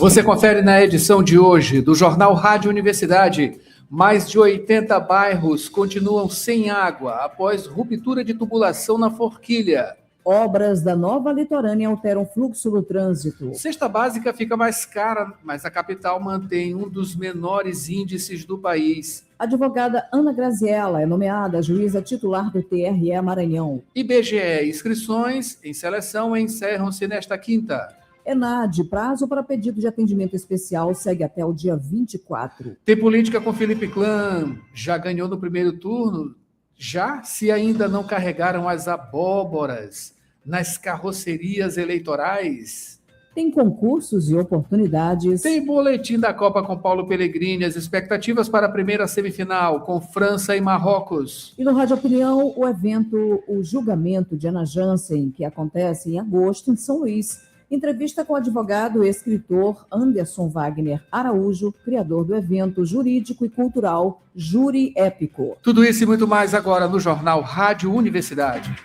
Você confere na edição de hoje do Jornal Rádio Universidade. Mais de 80 bairros continuam sem água após ruptura de tubulação na Forquilha. Obras da nova litorânea alteram o fluxo do trânsito. Cesta básica fica mais cara, mas a capital mantém um dos menores índices do país. A advogada Ana Graziella é nomeada juíza titular do TRE Maranhão. IBGE inscrições em seleção encerram-se nesta quinta. ENAD, prazo para pedido de atendimento especial, segue até o dia 24. Tem política com Felipe Clã. Já ganhou no primeiro turno? Já se ainda não carregaram as abóboras nas carrocerias eleitorais? Tem concursos e oportunidades. Tem boletim da Copa com Paulo Pellegrini, as expectativas para a primeira semifinal com França e Marrocos. E no Rádio Opinião, o evento O Julgamento de Ana Jansen, que acontece em agosto em São Luís. Entrevista com o advogado e escritor Anderson Wagner Araújo, criador do evento jurídico e cultural Júri Épico. Tudo isso e muito mais agora no Jornal Rádio Universidade.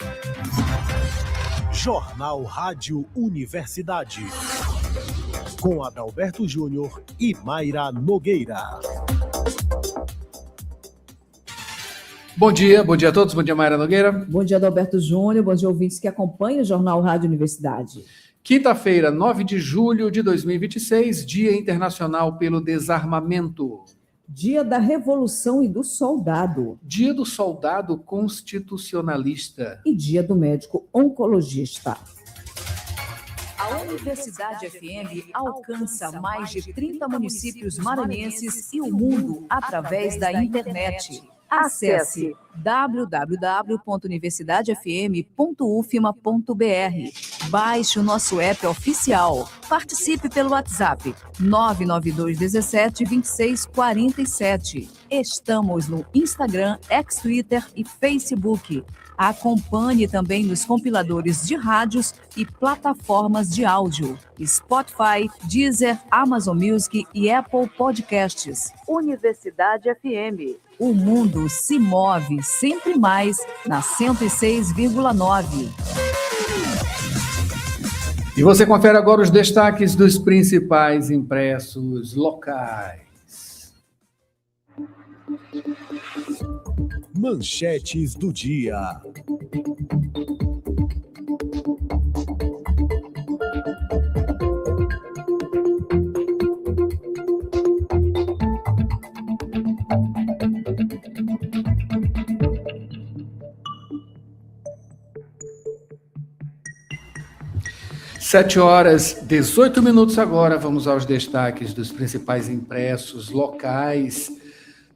Jornal Rádio Universidade. Com Adalberto Júnior e Mayra Nogueira. Bom dia a todos. Bom dia, Mayra Nogueira. Bom dia, Adalberto Júnior. Bom dia, ouvintes que acompanham o Jornal Rádio Universidade. Quinta-feira, 9 de julho de 2026, Dia Internacional pelo Desarmamento. Dia da Revolução e do Soldado. Dia do Soldado Constitucionalista. E Dia do Médico Oncologista. A Universidade FM alcança mais de 30 municípios maranhenses e o mundo através da internet. Acesse www.universidadefm.ufma.br. Baixe o nosso app oficial. Participe pelo WhatsApp 992 17 26 47. Estamos no Instagram, X-Twitter e Facebook. Acompanhe também nos compiladores de rádios e plataformas de áudio. Spotify, Deezer, Amazon Music e Apple Podcasts. Universidade FM. O mundo se move sempre mais na 106,9. E você confere agora os destaques dos principais impressos locais. Manchetes do dia. Sete horas, 18 minutos agora. Vamos aos destaques dos principais impressos locais,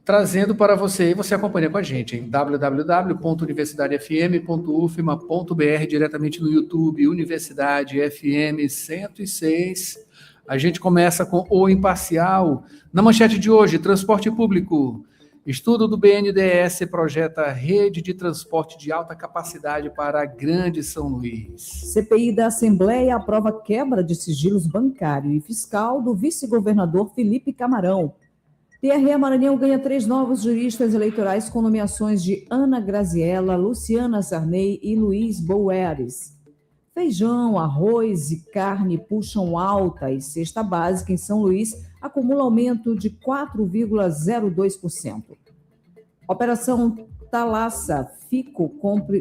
trazendo para você, e você acompanha com a gente em www.universidadefm.ufma.br, diretamente no YouTube, Universidade FM 106. A gente começa com o Imparcial. Na manchete de hoje, transporte público. Estudo do BNDES projeta rede de transporte de alta capacidade para a Grande São Luís. CPI da Assembleia aprova quebra de sigilos bancário e fiscal do vice-governador Felipe Camarão. TRE Maranhão ganha 3 novos juristas eleitorais com nomeações de Ana Graziella, Luciana Sarney e Luiz Boeres. Feijão, arroz e carne puxam alta e cesta básica em São Luís acumula aumento de 4,02%. Operação Thalassa, Fico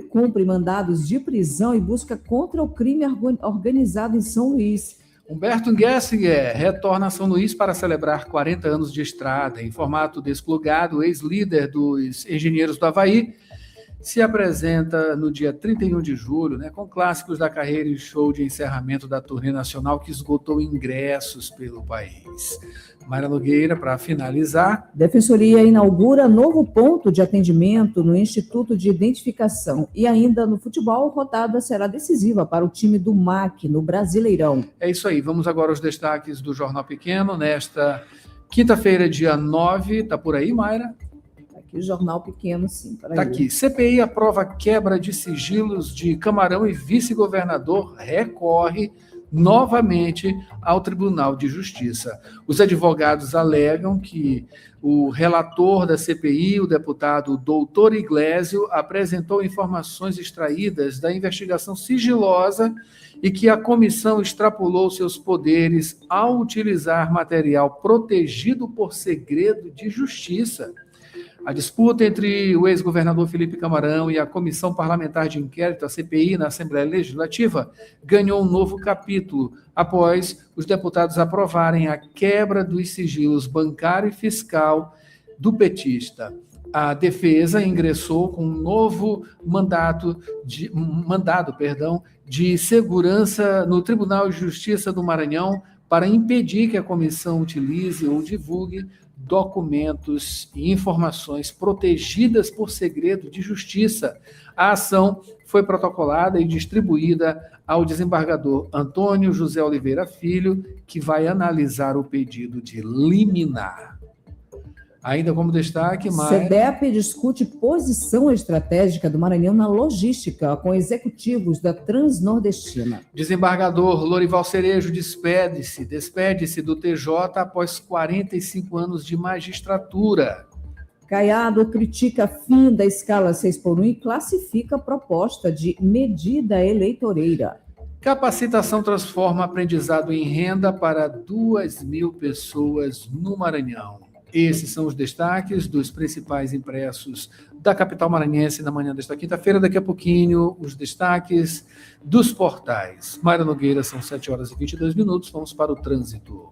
cumpre mandados de prisão e busca contra o crime organizado em São Luís. Humberto Gessinger retorna a São Luís para celebrar 40 anos de estrada. Em formato desplugado, ex-líder dos Engenheiros do Havaí se apresenta no dia 31 de julho, com clássicos da carreira e show de encerramento da turnê nacional que esgotou ingressos pelo país. Mayra Nogueira, para finalizar. Defensoria inaugura novo ponto de atendimento no Instituto de Identificação. E ainda no futebol, rodada será decisiva para o time do MAC no Brasileirão. É isso aí. Vamos agora aos destaques do Jornal Pequeno. Nesta quinta-feira, dia 9. Tá por aí, Mayra? Aqui o Jornal Pequeno, sim. Tá aqui. CPI aprova quebra de sigilos de Camarão e vice-governador recorre novamente ao Tribunal de Justiça. Os advogados alegam que o relator da CPI, o deputado Doutor Iglesio, apresentou informações extraídas da investigação sigilosa e que a comissão extrapolou seus poderes ao utilizar material protegido por segredo de justiça. A disputa entre o ex-governador Felipe Camarão e a Comissão Parlamentar de Inquérito, a CPI, na Assembleia Legislativa, ganhou um novo capítulo, após os deputados aprovarem a quebra dos sigilos bancário e fiscal do petista. A defesa ingressou com um novo mandado de segurança no Tribunal de Justiça do Maranhão para impedir que a comissão utilize ou divulgue documentos e informações protegidas por segredo de justiça. A ação foi protocolada e distribuída ao desembargador Antônio José Oliveira Filho, que vai analisar o pedido de liminar. Ainda como destaque, CDEP discute posição estratégica do Maranhão na logística com executivos da Transnordestina. Desembargador Lorival Cerejo despede-se do TJ após 45 anos de magistratura. Caiado critica fim da escala 6x1 e classifica a proposta de medida eleitoreira. Capacitação transforma aprendizado em renda para 2.000 pessoas no Maranhão. Esses são os destaques dos principais impressos da capital maranhense na manhã desta quinta-feira. Daqui a pouquinho, os destaques dos portais. Mayra Nogueira, são 7h22. Vamos para o trânsito.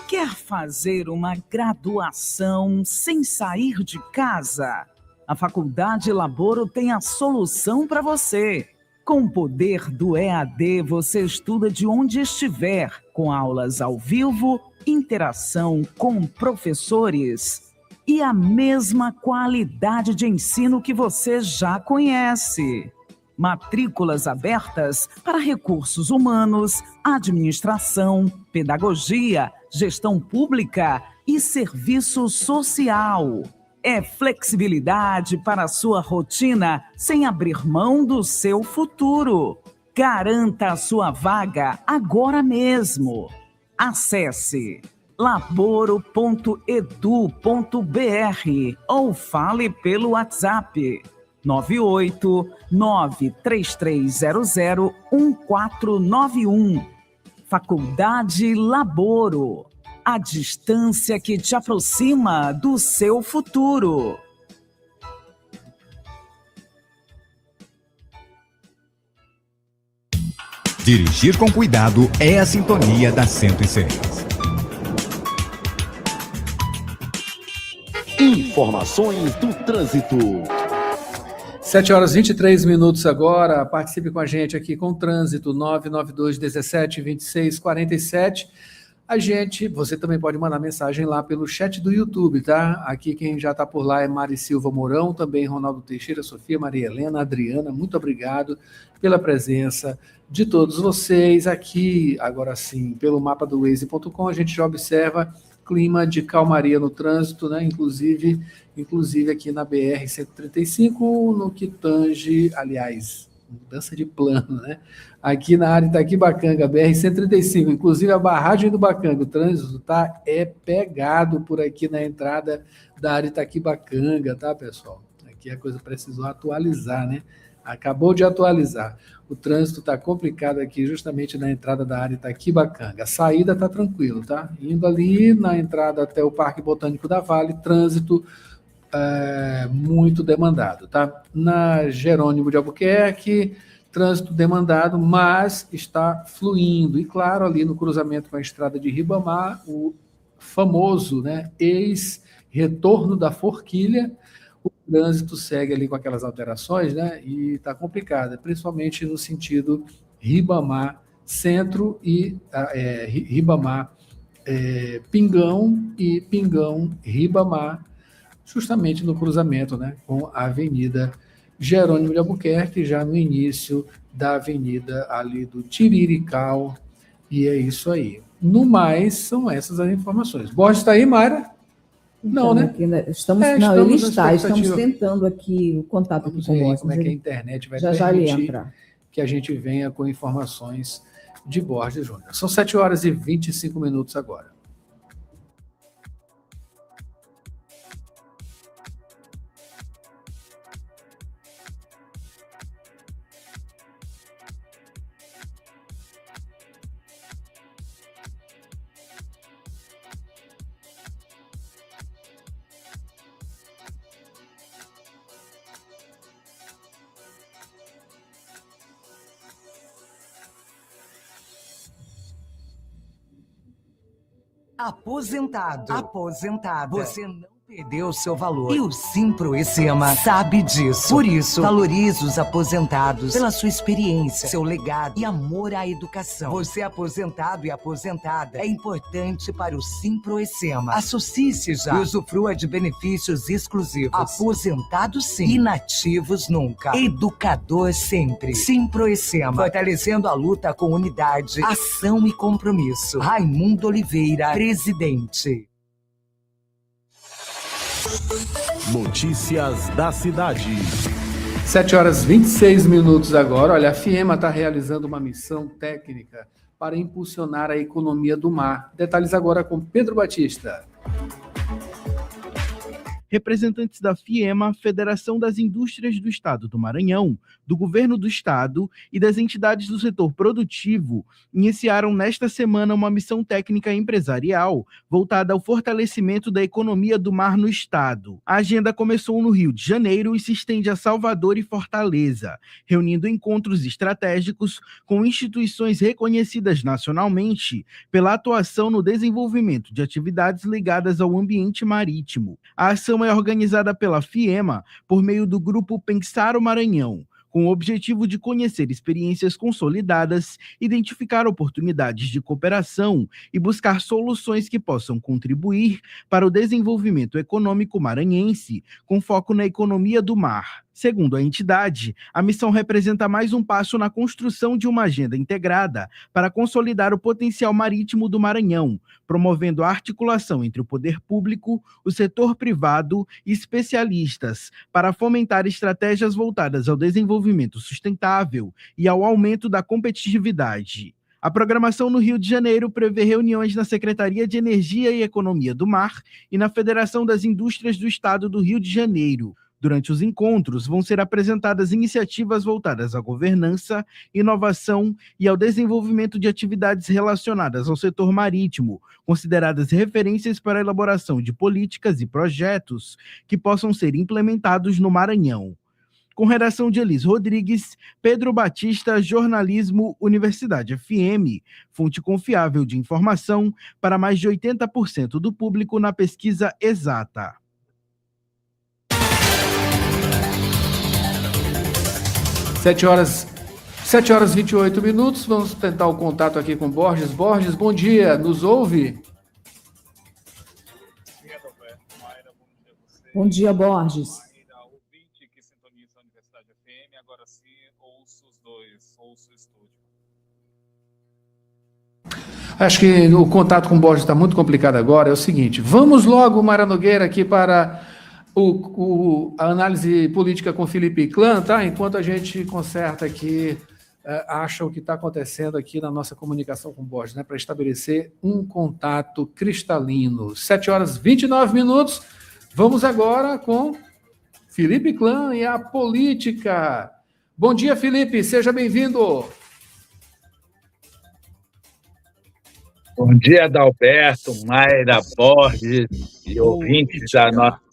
Quer fazer uma graduação sem sair de casa? A Faculdade Laboro tem a solução para você. Com o poder do EAD, você estuda de onde estiver, com aulas ao vivo, interação com professores e a mesma qualidade de ensino que você já conhece. Matrículas abertas para recursos humanos, administração, pedagogia, gestão pública e serviço social. É flexibilidade para a sua rotina sem abrir mão do seu futuro. Garanta a sua vaga agora mesmo. Acesse laboro.edu.br ou fale pelo WhatsApp 98933001491. Faculdade Laboro. A distância que te aproxima do seu futuro. Dirigir com cuidado é a sintonia da 106. Informações do trânsito. 7h23 agora. Participe com a gente aqui com o trânsito 992-17-26-47. Você também pode mandar mensagem lá pelo chat do YouTube, tá? Aqui quem já está por lá é Mari Silva Mourão, também Ronaldo Teixeira, Sofia, Maria Helena, Adriana, muito obrigado pela presença de todos vocês aqui. Agora sim, pelo mapa do Waze.com, a gente já observa clima de calmaria no trânsito, né? Inclusive aqui na BR-135, no que tange, aliás, mudança de plano, né? Aqui na área Itaquibacanga, BR-135, inclusive a barragem do Bacanga, o trânsito tá pegado por aqui na entrada da área Itaquibacanga, tá, pessoal? Aqui a coisa precisou atualizar, né? Acabou de atualizar. O trânsito tá complicado aqui justamente na entrada da área Itaquibacanga. A saída tá tranquilo, tá? Indo ali na entrada até o Parque Botânico da Vale, trânsito muito demandado, tá? Na Jerônimo de Albuquerque, trânsito demandado, mas está fluindo. E claro, ali no cruzamento com a estrada de Ribamar, o famoso, né, ex-retorno da Forquilha, o trânsito segue ali com aquelas alterações, né, e está complicado, principalmente no sentido Ribamar Centro e Ribamar Pingão e Pingão Ribamar, justamente no cruzamento, né, com a Avenida Jerônimo de Albuquerque, já no início da avenida ali do Tirirical, e é isso aí. No mais, são essas as informações. Borges está aí, Mayra? Não, né? Estamos tentando aqui o contato aqui com o Borges. Como é que a internet vai já ele permitir entra. que a gente venha com informações de Borges Júnior. São 7 horas e 25 minutos agora. Aposentado. Aposentada. Você não perdeu seu valor. E o Simproecema sabe disso. Por isso, valorize os aposentados pela sua experiência, seu legado e amor à educação. Você aposentado e aposentada é importante para o Simproecema. Associe-se já e usufrua de benefícios exclusivos. Aposentado sim, inativos nunca. Educador sempre. Simproecema, fortalecendo a luta com unidade, ação e compromisso. Raimundo Oliveira, presidente. Notícias da cidade. 7 horas e 26 minutos agora. Olha, a FIEMA está realizando uma missão técnica para impulsionar a economia do mar. Detalhes agora com Pedro Batista. Representantes da FIEMA, Federação das Indústrias do Estado do Maranhão, do Governo do Estado e das entidades do setor produtivo iniciaram nesta semana uma missão técnica empresarial voltada ao fortalecimento da economia do mar no Estado. A agenda começou no Rio de Janeiro e se estende a Salvador e Fortaleza, reunindo encontros estratégicos com instituições reconhecidas nacionalmente pela atuação no desenvolvimento de atividades ligadas ao ambiente marítimo. A ação é organizada pela FIEMA por meio do grupo Pensar o Maranhão, com o objetivo de conhecer experiências consolidadas, identificar oportunidades de cooperação e buscar soluções que possam contribuir para o desenvolvimento econômico maranhense, com foco na economia do mar. Segundo a entidade, a missão representa mais um passo na construção de uma agenda integrada para consolidar o potencial marítimo do Maranhão, promovendo a articulação entre o poder público, o setor privado e especialistas para fomentar estratégias voltadas ao desenvolvimento sustentável e ao aumento da competitividade. A programação no Rio de Janeiro prevê reuniões na Secretaria de Energia e Economia do Mar e na Federação das Indústrias do Estado do Rio de Janeiro. Durante os encontros, vão ser apresentadas iniciativas voltadas à governança, inovação e ao desenvolvimento de atividades relacionadas ao setor marítimo, consideradas referências para a elaboração de políticas e projetos que possam ser implementados no Maranhão. Com redação de Elis Rodrigues, Pedro Batista, Jornalismo, Universidade FM, fonte confiável de informação para mais de 80% do público na pesquisa exata. 7 horas e 28 minutos, vamos tentar o contato aqui com Borges. Borges, bom dia, nos ouve? Bom dia, Borges. Ouvinte que sintoniza a Universidade FM, agora sim ouço os dois, ouço o estúdio. Acho que o contato com o Borges está muito complicado agora, é o seguinte, vamos logo, Mara Nogueira, aqui para a análise política com Felipe Clã, tá? Enquanto a gente conserta aqui, acha o que está acontecendo aqui na nossa comunicação com o Borges, né? Para estabelecer um contato cristalino. 7 horas e 29 minutos. Vamos agora com Felipe Clã e a política. Bom dia, Felipe, seja bem-vindo. Bom dia, Adalberto, Mayra, Borges e ouvintes da nossa...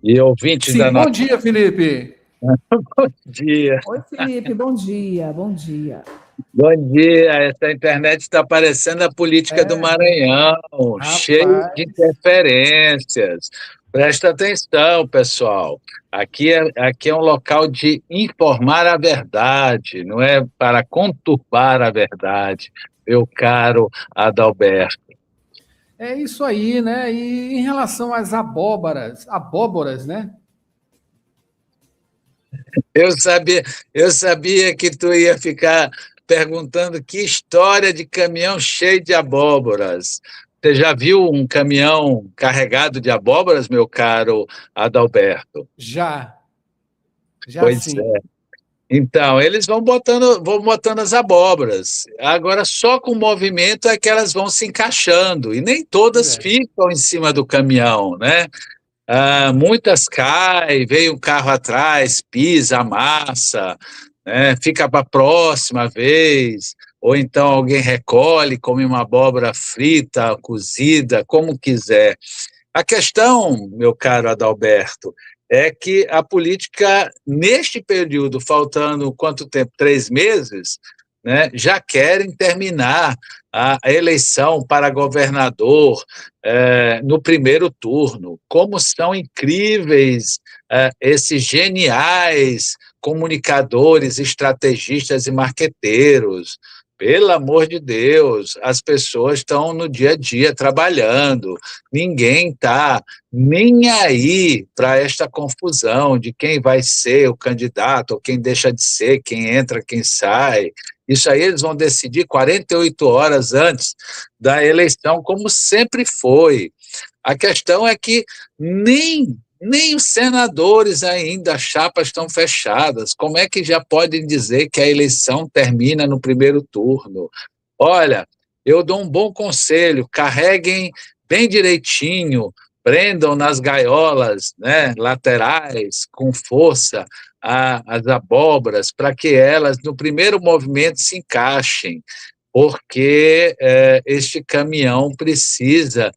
E ouvintes Sim, da nossa... Bom dia, Felipe. Bom dia. Oi, Felipe, bom dia, bom dia. Bom dia, essa internet está parecendo a política do Maranhão, cheio de interferências. Presta atenção, pessoal. Aqui é um local de informar a verdade, não é para conturbar a verdade, meu caro Adalberto. É isso aí, né? E em relação às abóboras, né? Eu sabia que tu ia ficar perguntando que história de caminhão cheio de abóboras. Você já viu um caminhão carregado de abóboras, meu caro Adalberto? Já. Pois sim. é. Então, eles vão botando as abóboras. Agora, só com o movimento é que elas vão se encaixando, e nem todas ficam em cima do caminhão, né? Muitas caem, vem um carro atrás, pisa, amassa, né? Fica para a próxima vez, ou então alguém recolhe, come uma abóbora frita, cozida, como quiser. A questão, meu caro Adalberto, é que a política, neste período, faltando quanto tempo? 3 meses, né, já querem terminar a eleição para governador no primeiro turno. Como são incríveis esses geniais comunicadores, estrategistas e marqueteiros. Pelo amor de Deus, as pessoas estão no dia a dia trabalhando, ninguém está nem aí para esta confusão de quem vai ser o candidato, ou quem deixa de ser, quem entra, quem sai. Isso aí eles vão decidir 48 horas antes da eleição, como sempre foi. A questão é que nem os senadores ainda, as chapas estão fechadas. Como é que já podem dizer que a eleição termina no primeiro turno? Olha, eu dou um bom conselho, carreguem bem direitinho, prendam nas gaiolas, né, laterais, com força, as abóboras, para que elas, no primeiro movimento, se encaixem, porque este caminhão precisa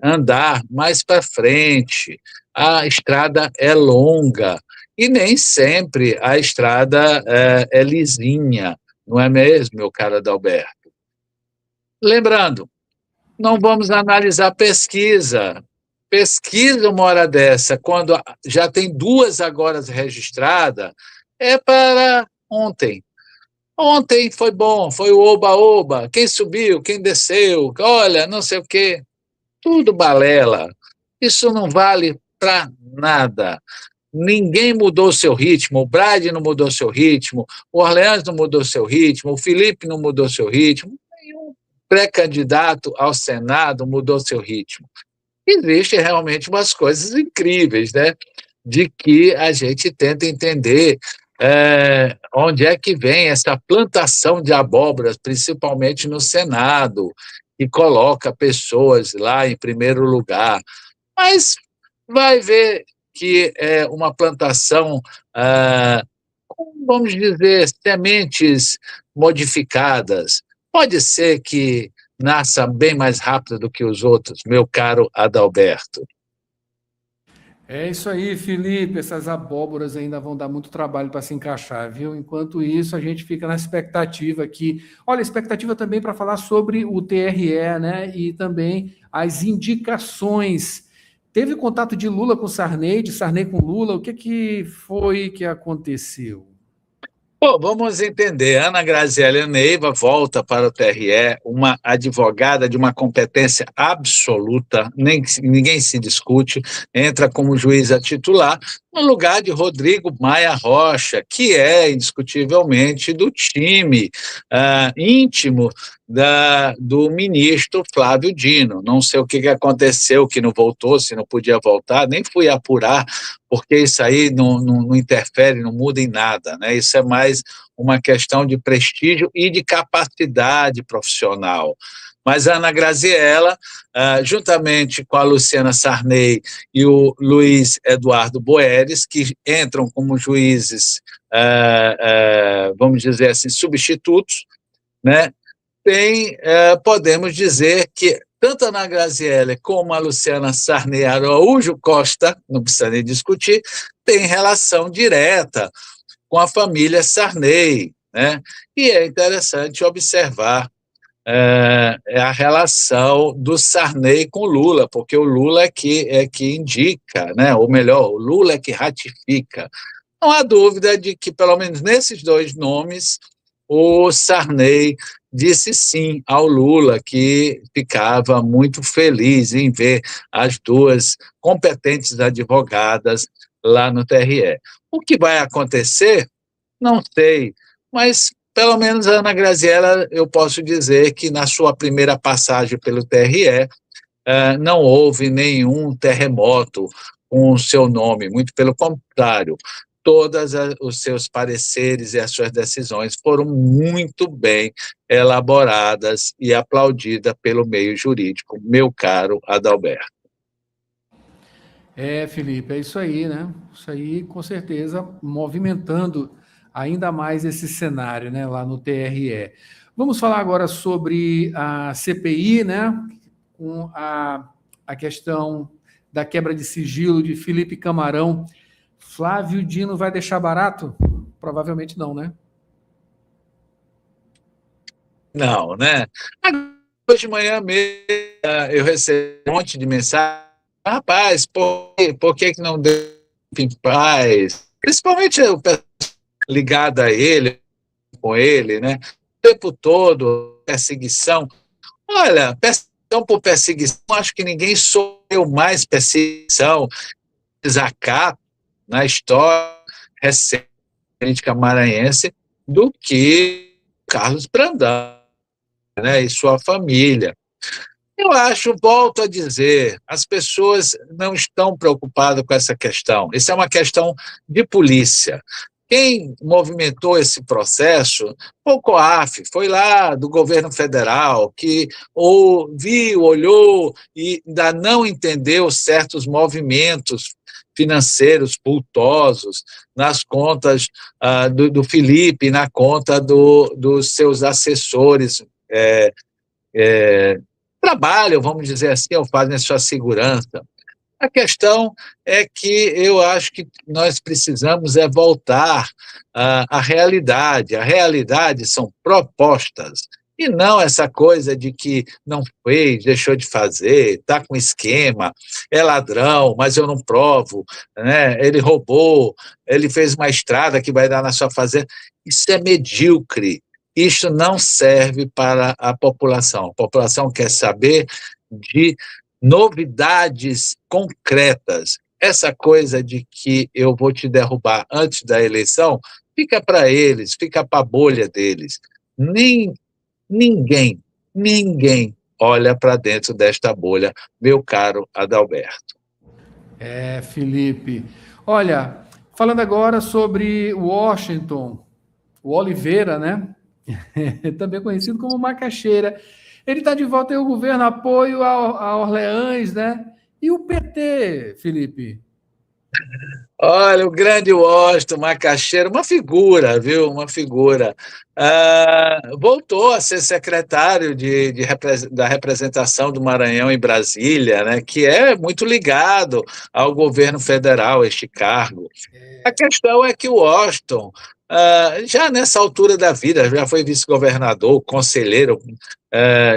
andar mais para frente. A estrada é longa e nem sempre a estrada é lisinha, não é mesmo, meu caro Adalberto? Lembrando, não vamos analisar pesquisa. Pesquisa uma hora dessa, quando já tem 2 agora registradas, é para ontem. Ontem foi bom, foi o oba-oba, quem subiu, quem desceu, olha, não sei o quê. Tudo balela. Isso não vale para nada. Ninguém mudou seu ritmo, o Brade não mudou seu ritmo, o Orleans não mudou seu ritmo, o Felipe não mudou seu ritmo, nenhum pré-candidato ao Senado mudou seu ritmo. Existem realmente umas coisas incríveis, né? De que a gente tenta entender onde é que vem essa plantação de abóboras, principalmente no Senado, que coloca pessoas lá em primeiro lugar. Mas vai ver que é uma plantação, com, vamos dizer, sementes modificadas. Pode ser que nasça bem mais rápido do que os outros, meu caro Adalberto. É isso aí, Felipe. Essas abóboras ainda vão dar muito trabalho para se encaixar, viu? Enquanto isso, a gente fica na expectativa aqui. Olha, expectativa também para falar sobre o TRE, né? E também as indicações. Teve contato de Lula com Sarney, de Sarney com Lula. O que foi que aconteceu? Bom, vamos entender. Ana Graziella Neiva volta para o TRE, uma advogada de uma competência absoluta, ninguém se discute, entra como juíza titular, no lugar de Rodrigo Maia Rocha, que é indiscutivelmente do time íntimo do ministro Flávio Dino. Não sei o que aconteceu, que não voltou, se não podia voltar, nem fui apurar, porque isso aí não interfere, não muda em nada, né? Isso é mais uma questão de prestígio e de capacidade profissional. Mas a Ana Graziella, juntamente com a Luciana Sarney e o Luiz Eduardo Boeres, que entram como juízes, vamos dizer assim, substitutos, né? Podemos dizer que tanto a Ana Graziella como a Luciana Sarney Araújo Costa, não precisa nem discutir, tem relação direta com a família Sarney, né? E é interessante observar a relação do Sarney com Lula, porque o Lula é que indica, né? Ou melhor, o Lula é que ratifica. Não há dúvida de que, pelo menos nesses 2 nomes, o Sarney disse sim ao Lula, que ficava muito feliz em ver as 2 competentes advogadas lá no TRE. O que vai acontecer? Não sei, mas pelo menos a Ana Graziella, eu posso dizer que na sua primeira passagem pelo TRE, não houve nenhum terremoto com o seu nome, muito pelo contrário. todos os seus pareceres e as suas decisões foram muito bem elaboradas e aplaudidas pelo meio jurídico, meu caro Adalberto. Felipe, é isso aí, né? Isso aí, com certeza, movimentando ainda mais esse cenário, né, lá no TRE. Vamos falar agora sobre a CPI, né, com a questão da quebra de sigilo de Felipe Camarão. Flávio Dino vai deixar barato? Provavelmente não, né? Não, né? Hoje de manhã mesmo eu recebi um monte de mensagem. Rapaz, por que não deu em paz? Principalmente o pessoal ligado a ele, com ele, né? O tempo todo, perseguição. Olha, perseguição por perseguição, acho que ninguém sofreu mais perseguição, desacato na história recente política maranhense do que Carlos Brandão, né, e sua família. Eu acho, volto a dizer, as pessoas não estão preocupadas com essa questão. Isso é uma questão de polícia. Quem movimentou esse processo foi o COAF, foi lá do governo federal, que viu, olhou e ainda não entendeu certos movimentos financeiros cultosos nas contas do Felipe, na conta dos seus assessores, trabalham, vamos dizer assim, ou fazem a sua segurança. A questão é que eu acho que nós precisamos voltar à realidade. A realidade são propostas, e não essa coisa de que não fez, deixou de fazer, está com esquema, é ladrão, mas eu não provo, né? Ele roubou, ele fez uma estrada que vai dar na sua fazenda. Isso é medíocre. Isso não serve para a população. A população quer saber de novidades concretas. Essa coisa de que eu vou te derrubar antes da eleição, fica para eles, fica para a bolha deles. Ninguém olha para dentro desta bolha, meu caro Adalberto. Felipe. Olha, falando agora sobre Washington, o Oliveira, né? Também conhecido como Macaxeira. Ele está de volta ao governo, apoio a Orleans, né? E o PT, Felipe? Olha, o grande Washington Macaxeira, uma figura, viu? Uma figura. Voltou a ser secretário da representação do Maranhão em Brasília, né? Que é muito ligado ao governo federal, este cargo. A questão é que o Washington, já nessa altura da vida, já foi vice-governador, conselheiro,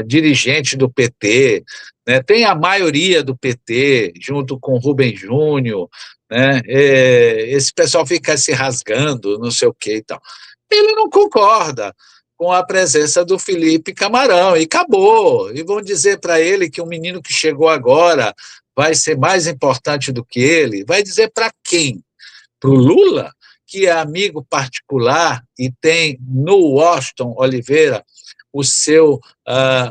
dirigente do PT, né, tem a maioria do PT, junto com Rubem Júnior, né, esse pessoal fica se rasgando, não sei o que e tal. Ele não concorda com a presença do Felipe Camarão, e acabou. E vão dizer para ele que um menino que chegou agora vai ser mais importante do que ele. Vai dizer para quem? Para o Lula, que é amigo particular e tem no Washington Oliveira o seu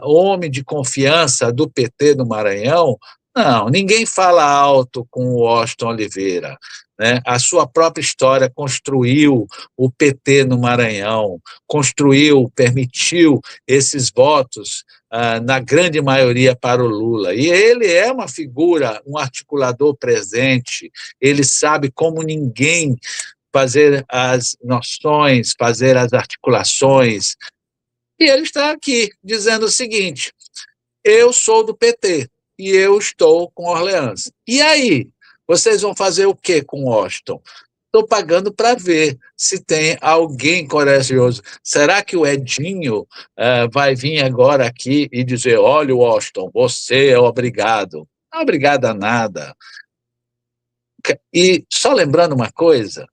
homem de confiança do PT do Maranhão? Não, ninguém fala alto com o Washington Oliveira, né? A sua própria história construiu o PT no Maranhão, permitiu esses votos, na grande maioria para o Lula. E ele é uma figura, um articulador presente, ele sabe como ninguém fazer as noções, fazer as articulações. E ele está aqui dizendo o seguinte: eu sou do PT e eu estou com Orleans. E aí, vocês vão fazer o quê com Washington? Estou pagando para ver se tem alguém corajoso. Será que o Edinho vai vir agora aqui e dizer: olha, Washington, você é obrigado? Não é obrigado a nada. E só lembrando uma coisa,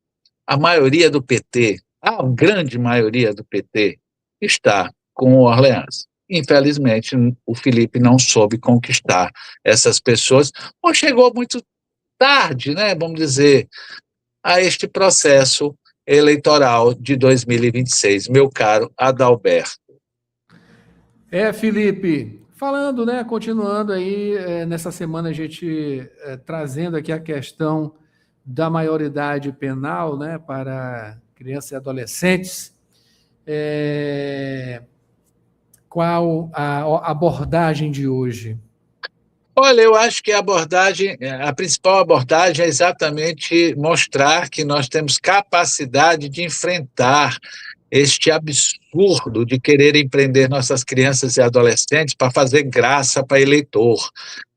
a maioria do PT, a grande maioria do PT, está com o Orleans. Infelizmente, o Felipe não soube conquistar essas pessoas, ou chegou muito tarde, né, vamos dizer, a este processo eleitoral de 2026, meu caro Adalberto. Felipe, falando, né, continuando aí, nessa semana a gente trazendo aqui a questão da maioridade penal, né, para crianças e adolescentes, qual a abordagem de hoje? Olha, eu acho que a principal abordagem é exatamente mostrar que nós temos capacidade de enfrentar este absurdo de querer empreender nossas crianças e adolescentes para fazer graça para eleitor,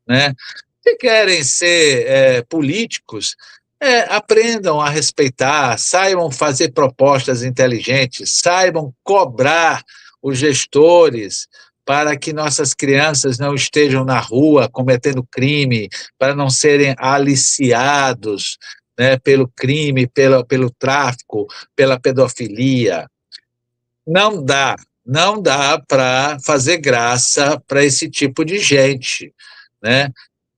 né? Se querem ser políticos, aprendam a respeitar, saibam fazer propostas inteligentes, saibam cobrar os gestores para que nossas crianças não estejam na rua cometendo crime, para não serem aliciados, né, pelo crime, pelo tráfico, pela pedofilia. Não dá para fazer graça para esse tipo de gente, né?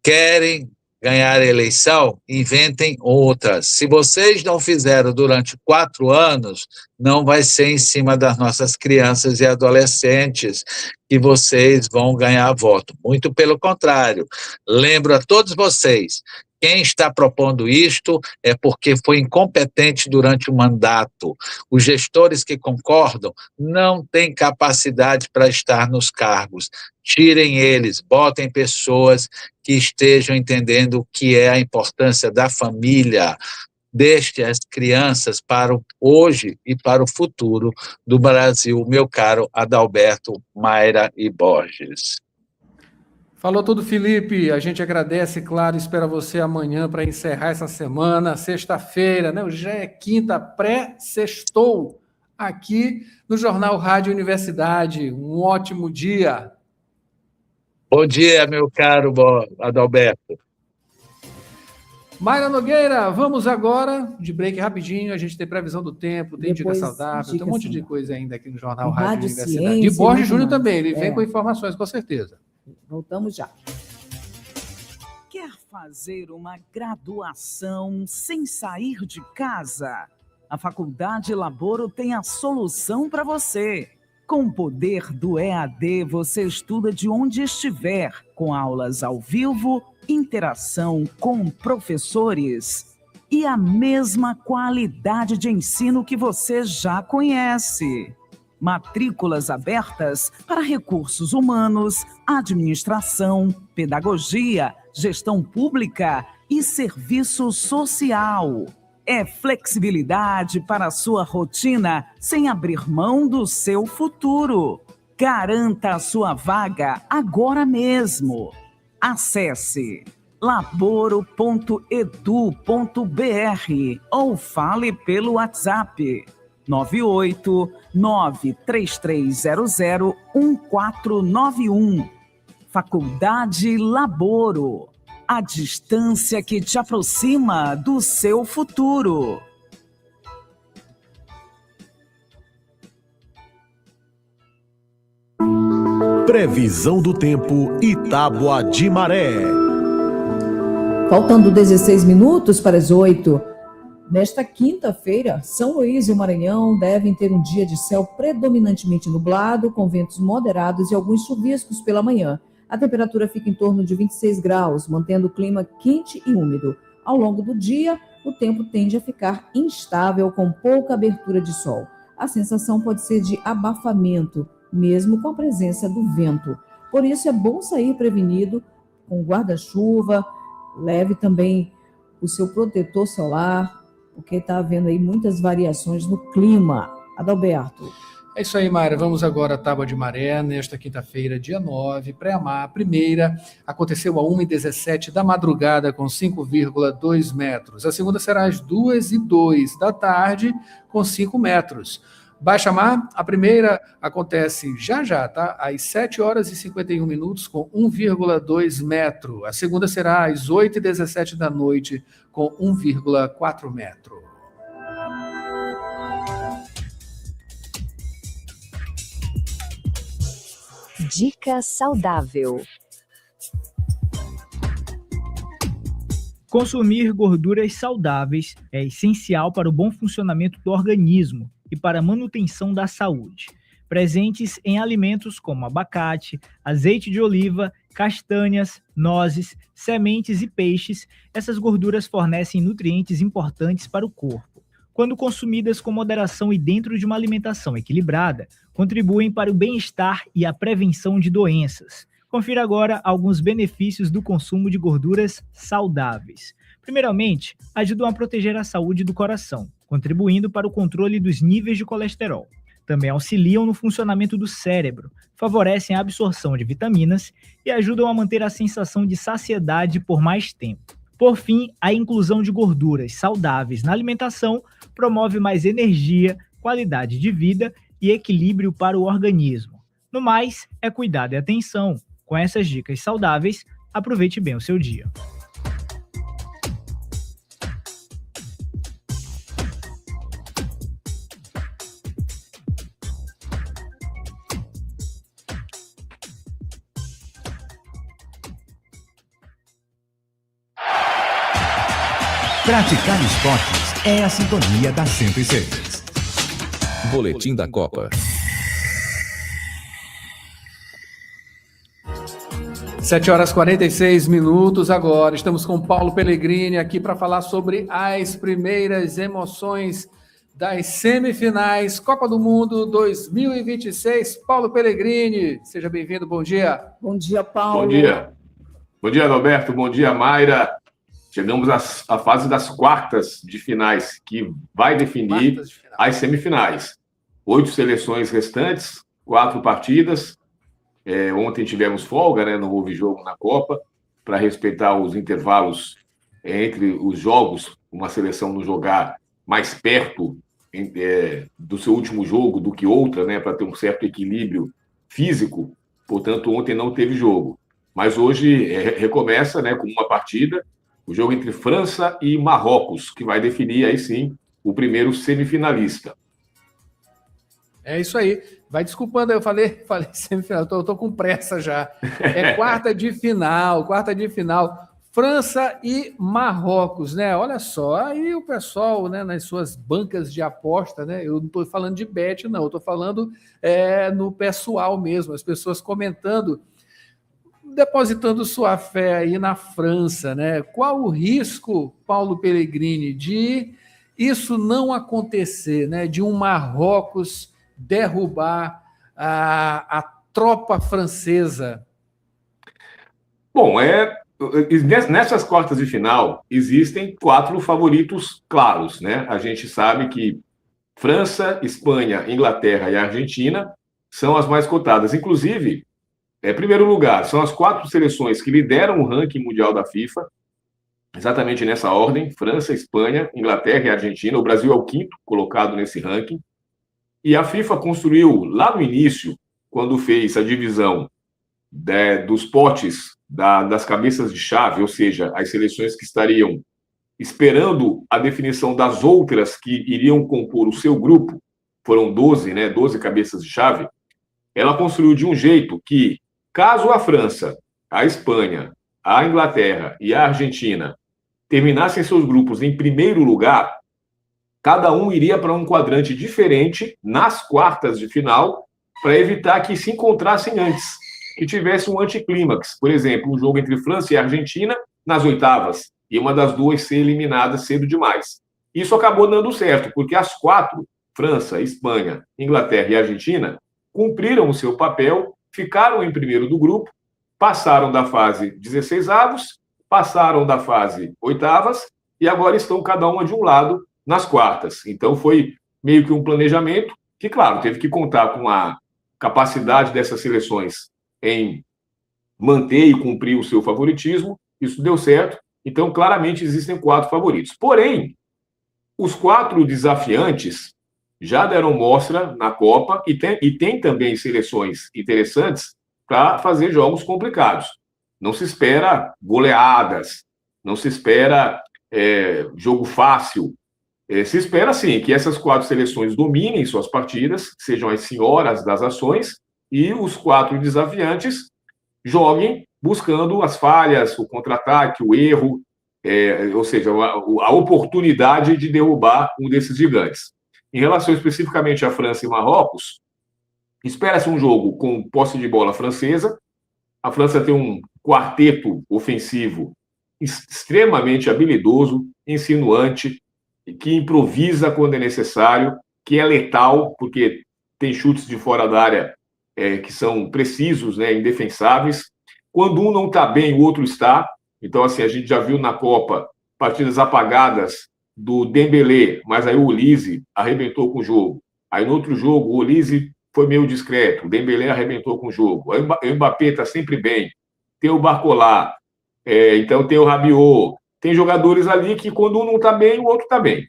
Querem ganhar a eleição? Inventem outras. Se vocês não fizeram durante 4 anos, não vai ser em cima das nossas crianças e adolescentes que vocês vão ganhar voto. Muito pelo contrário. Lembro a todos vocês, quem está propondo isto é porque foi incompetente durante o mandato. Os gestores que concordam não têm capacidade para estar nos cargos. Tirem eles, botem pessoas que estejam entendendo o que é a importância da família, deixe as crianças para o hoje e para o futuro do Brasil, meu caro Adalberto, Mayra e Borges. Falou tudo, Felipe. A gente agradece, claro, espera você amanhã para encerrar essa semana, sexta-feira, né? Já é quinta, pré-sextou, aqui no Jornal Rádio Universidade. Um ótimo dia. Bom dia, meu caro Adalberto. Mayra Nogueira, vamos agora de break rapidinho. A gente tem previsão do tempo, tem dica saudável, tem um monte de coisa ainda aqui no Jornal Rádio Universidade. E Borges Júnior também, ele vem com informações, com certeza. Voltamos já. Quer fazer uma graduação sem sair de casa? A Faculdade Laboro tem a solução para você. Com o poder do EAD, você estuda de onde estiver, com aulas ao vivo, interação com professores e a mesma qualidade de ensino que você já conhece. Matrículas abertas para recursos humanos, administração, pedagogia, gestão pública e serviço social. É flexibilidade para a sua rotina sem abrir mão do seu futuro. Garanta a sua vaga agora mesmo. Acesse laboro.edu.br ou fale pelo WhatsApp 98933001491. Faculdade Laboro. A distância que te aproxima do seu futuro. Previsão do tempo e tábua de maré. Faltando 16 minutos para as 8. Nesta quinta-feira, São Luís e o Maranhão devem ter um dia de céu predominantemente nublado, com ventos moderados e alguns chuviscos pela manhã. A temperatura fica em torno de 26 graus, mantendo o clima quente e úmido. Ao longo do dia, o tempo tende a ficar instável, com pouca abertura de sol. A sensação pode ser de abafamento, mesmo com a presença do vento. Por isso, é bom sair prevenido com guarda-chuva, leve também o seu protetor solar, porque está havendo aí muitas variações no clima. Adalberto. É isso aí, Mayra. Vamos agora à tábua de maré, nesta quinta-feira, dia 9, pré-amar. A primeira aconteceu a 1h17 da madrugada, com 5,2 metros. A segunda será às 2h02 da tarde, com 5 metros. Baixa-mar, a primeira acontece já, tá? Às 7h51, com 1,2 metro. A segunda será às 8h17 da noite, com 1,4 metro. Dica saudável. Consumir gorduras saudáveis é essencial para o bom funcionamento do organismo e para a manutenção da saúde. presentes em alimentos como abacate, azeite de oliva, castanhas, nozes, sementes e peixes. Essas gorduras fornecem nutrientes importantes para o corpo. Quando consumidas com moderação e dentro de uma alimentação equilibrada, contribuem para o bem-estar e a prevenção de doenças. Confira agora alguns benefícios do consumo de gorduras saudáveis. Primeiramente, ajudam a proteger a saúde do coração, contribuindo para o controle dos níveis de colesterol. Também auxiliam no funcionamento do cérebro, favorecem a absorção de vitaminas e ajudam a manter a sensação de saciedade por mais tempo. Por fim, a inclusão de gorduras saudáveis na alimentação promove mais energia, qualidade de vida e equilíbrio para o organismo. No mais, é cuidado e atenção. Com essas dicas saudáveis, aproveite bem o seu dia. Praticar esportes é a sintonia da 106. Boletim da Copa. 7h46 agora. Estamos com Paulo Pellegrini aqui para falar sobre as primeiras emoções das semifinais Copa do Mundo 2026. Paulo Pellegrini, seja bem-vindo, bom dia. Bom dia, Paulo. Bom dia. Bom dia, Roberto. Bom dia, Mayra. Chegamos à fase das quartas de finais, que vai definir as semifinais. 8 seleções restantes, 4 partidas. Ontem tivemos folga, né? Não houve jogo na Copa, para respeitar os intervalos entre os jogos, uma seleção não jogar mais perto do seu último jogo do que outra, né? Para ter um certo equilíbrio físico. Portanto, ontem não teve jogo. Mas hoje recomeça, né, com uma partida, o jogo entre França e Marrocos, que vai definir, aí sim, o primeiro semifinalista. É isso aí. Vai desculpando, eu falei semifinal, eu tô com pressa já. É quarta de final. França e Marrocos, né? Olha só, aí o pessoal, né, nas suas bancas de aposta, né? Eu não estou falando de bet, não, eu estou falando no pessoal mesmo, as pessoas comentando, depositando sua fé aí na França, né? Qual o risco, Paulo Pellegrini, de isso não acontecer, né? De um Marrocos derrubar a tropa francesa? Bom, nessas quartas de final existem 4 favoritos claros, né? A gente sabe que França, Espanha, Inglaterra e Argentina são as mais cotadas. Inclusive, primeiro lugar, são as 4 seleções que lideram o ranking mundial da FIFA, exatamente nessa ordem: França, Espanha, Inglaterra e Argentina. O Brasil é o 5º colocado nesse ranking. E a FIFA construiu, lá no início, quando fez a divisão dos potes das cabeças de chave, ou seja, as seleções que estariam esperando a definição das outras que iriam compor o seu grupo, foram 12, né, 12 cabeças de chave, ela construiu de um jeito que, caso a França, a Espanha, a Inglaterra e a Argentina terminassem seus grupos em primeiro lugar, cada um iria para um quadrante diferente nas quartas de final para evitar que se encontrassem antes, que tivesse um anticlímax. Por exemplo, um jogo entre França e Argentina nas oitavas, e uma das duas ser eliminada cedo demais. Isso acabou dando certo, porque as 4, França, Espanha, Inglaterra e Argentina, cumpriram o seu papel, ficaram em primeiro do grupo, passaram da fase 16avos, passaram da fase oitavas, e agora estão cada uma de um lado nas quartas. Então foi meio que um planejamento que, claro, teve que contar com a capacidade dessas seleções em manter e cumprir o seu favoritismo. Isso deu certo. Então, claramente, existem 4 favoritos. Porém, os 4 desafiantes já deram mostra na Copa e tem também seleções interessantes para fazer jogos complicados. Não se espera goleadas, não se espera jogo fácil. Se espera, sim, que essas 4 seleções dominem suas partidas, sejam as senhoras das ações, e os 4 desafiantes joguem buscando as falhas, o contra-ataque, o erro, ou seja, a oportunidade de derrubar um desses gigantes. Em relação especificamente à França e Marrocos, Espera-se um jogo com posse de bola francesa. A França tem um quarteto ofensivo extremamente habilidoso, insinuante, que improvisa quando é necessário, que é letal, porque tem chutes de fora da área que são precisos, né, indefensáveis. Quando um não está bem, o outro está. Então, assim, a gente já viu na Copa partidas apagadas do Dembélé, mas aí o Olise arrebentou com o jogo. Aí no outro jogo, o Olise foi meio discreto, o Dembélé arrebentou com o jogo. O Mbappé está sempre bem. Tem o Barcola, então tem o Rabiot. Tem jogadores ali que quando um não está bem, o outro está bem.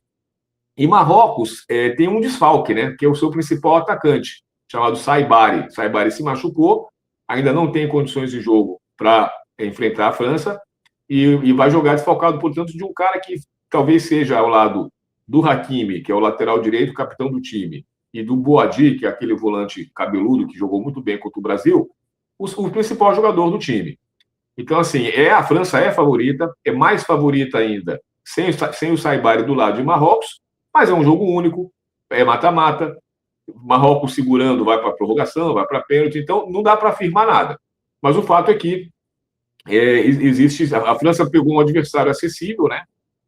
E Marrocos tem um desfalque, né, que é o seu principal atacante, chamado Saibari. Saibari se machucou, ainda não tem condições de jogo para enfrentar a França e vai jogar desfalcado, portanto, de um cara que talvez seja ao lado do Hakimi, que é o lateral direito, capitão do time, e do Boadi, que é aquele volante cabeludo que jogou muito bem contra o Brasil, o principal jogador do time. Então, assim, a França é favorita, é mais favorita ainda sem o Saibari do lado de Marrocos, mas é um jogo único, é mata-mata, Marrocos segurando, vai para a prorrogação, vai para pênalti, então não dá para afirmar nada. Mas o fato é que existe, a França pegou um adversário acessível, né?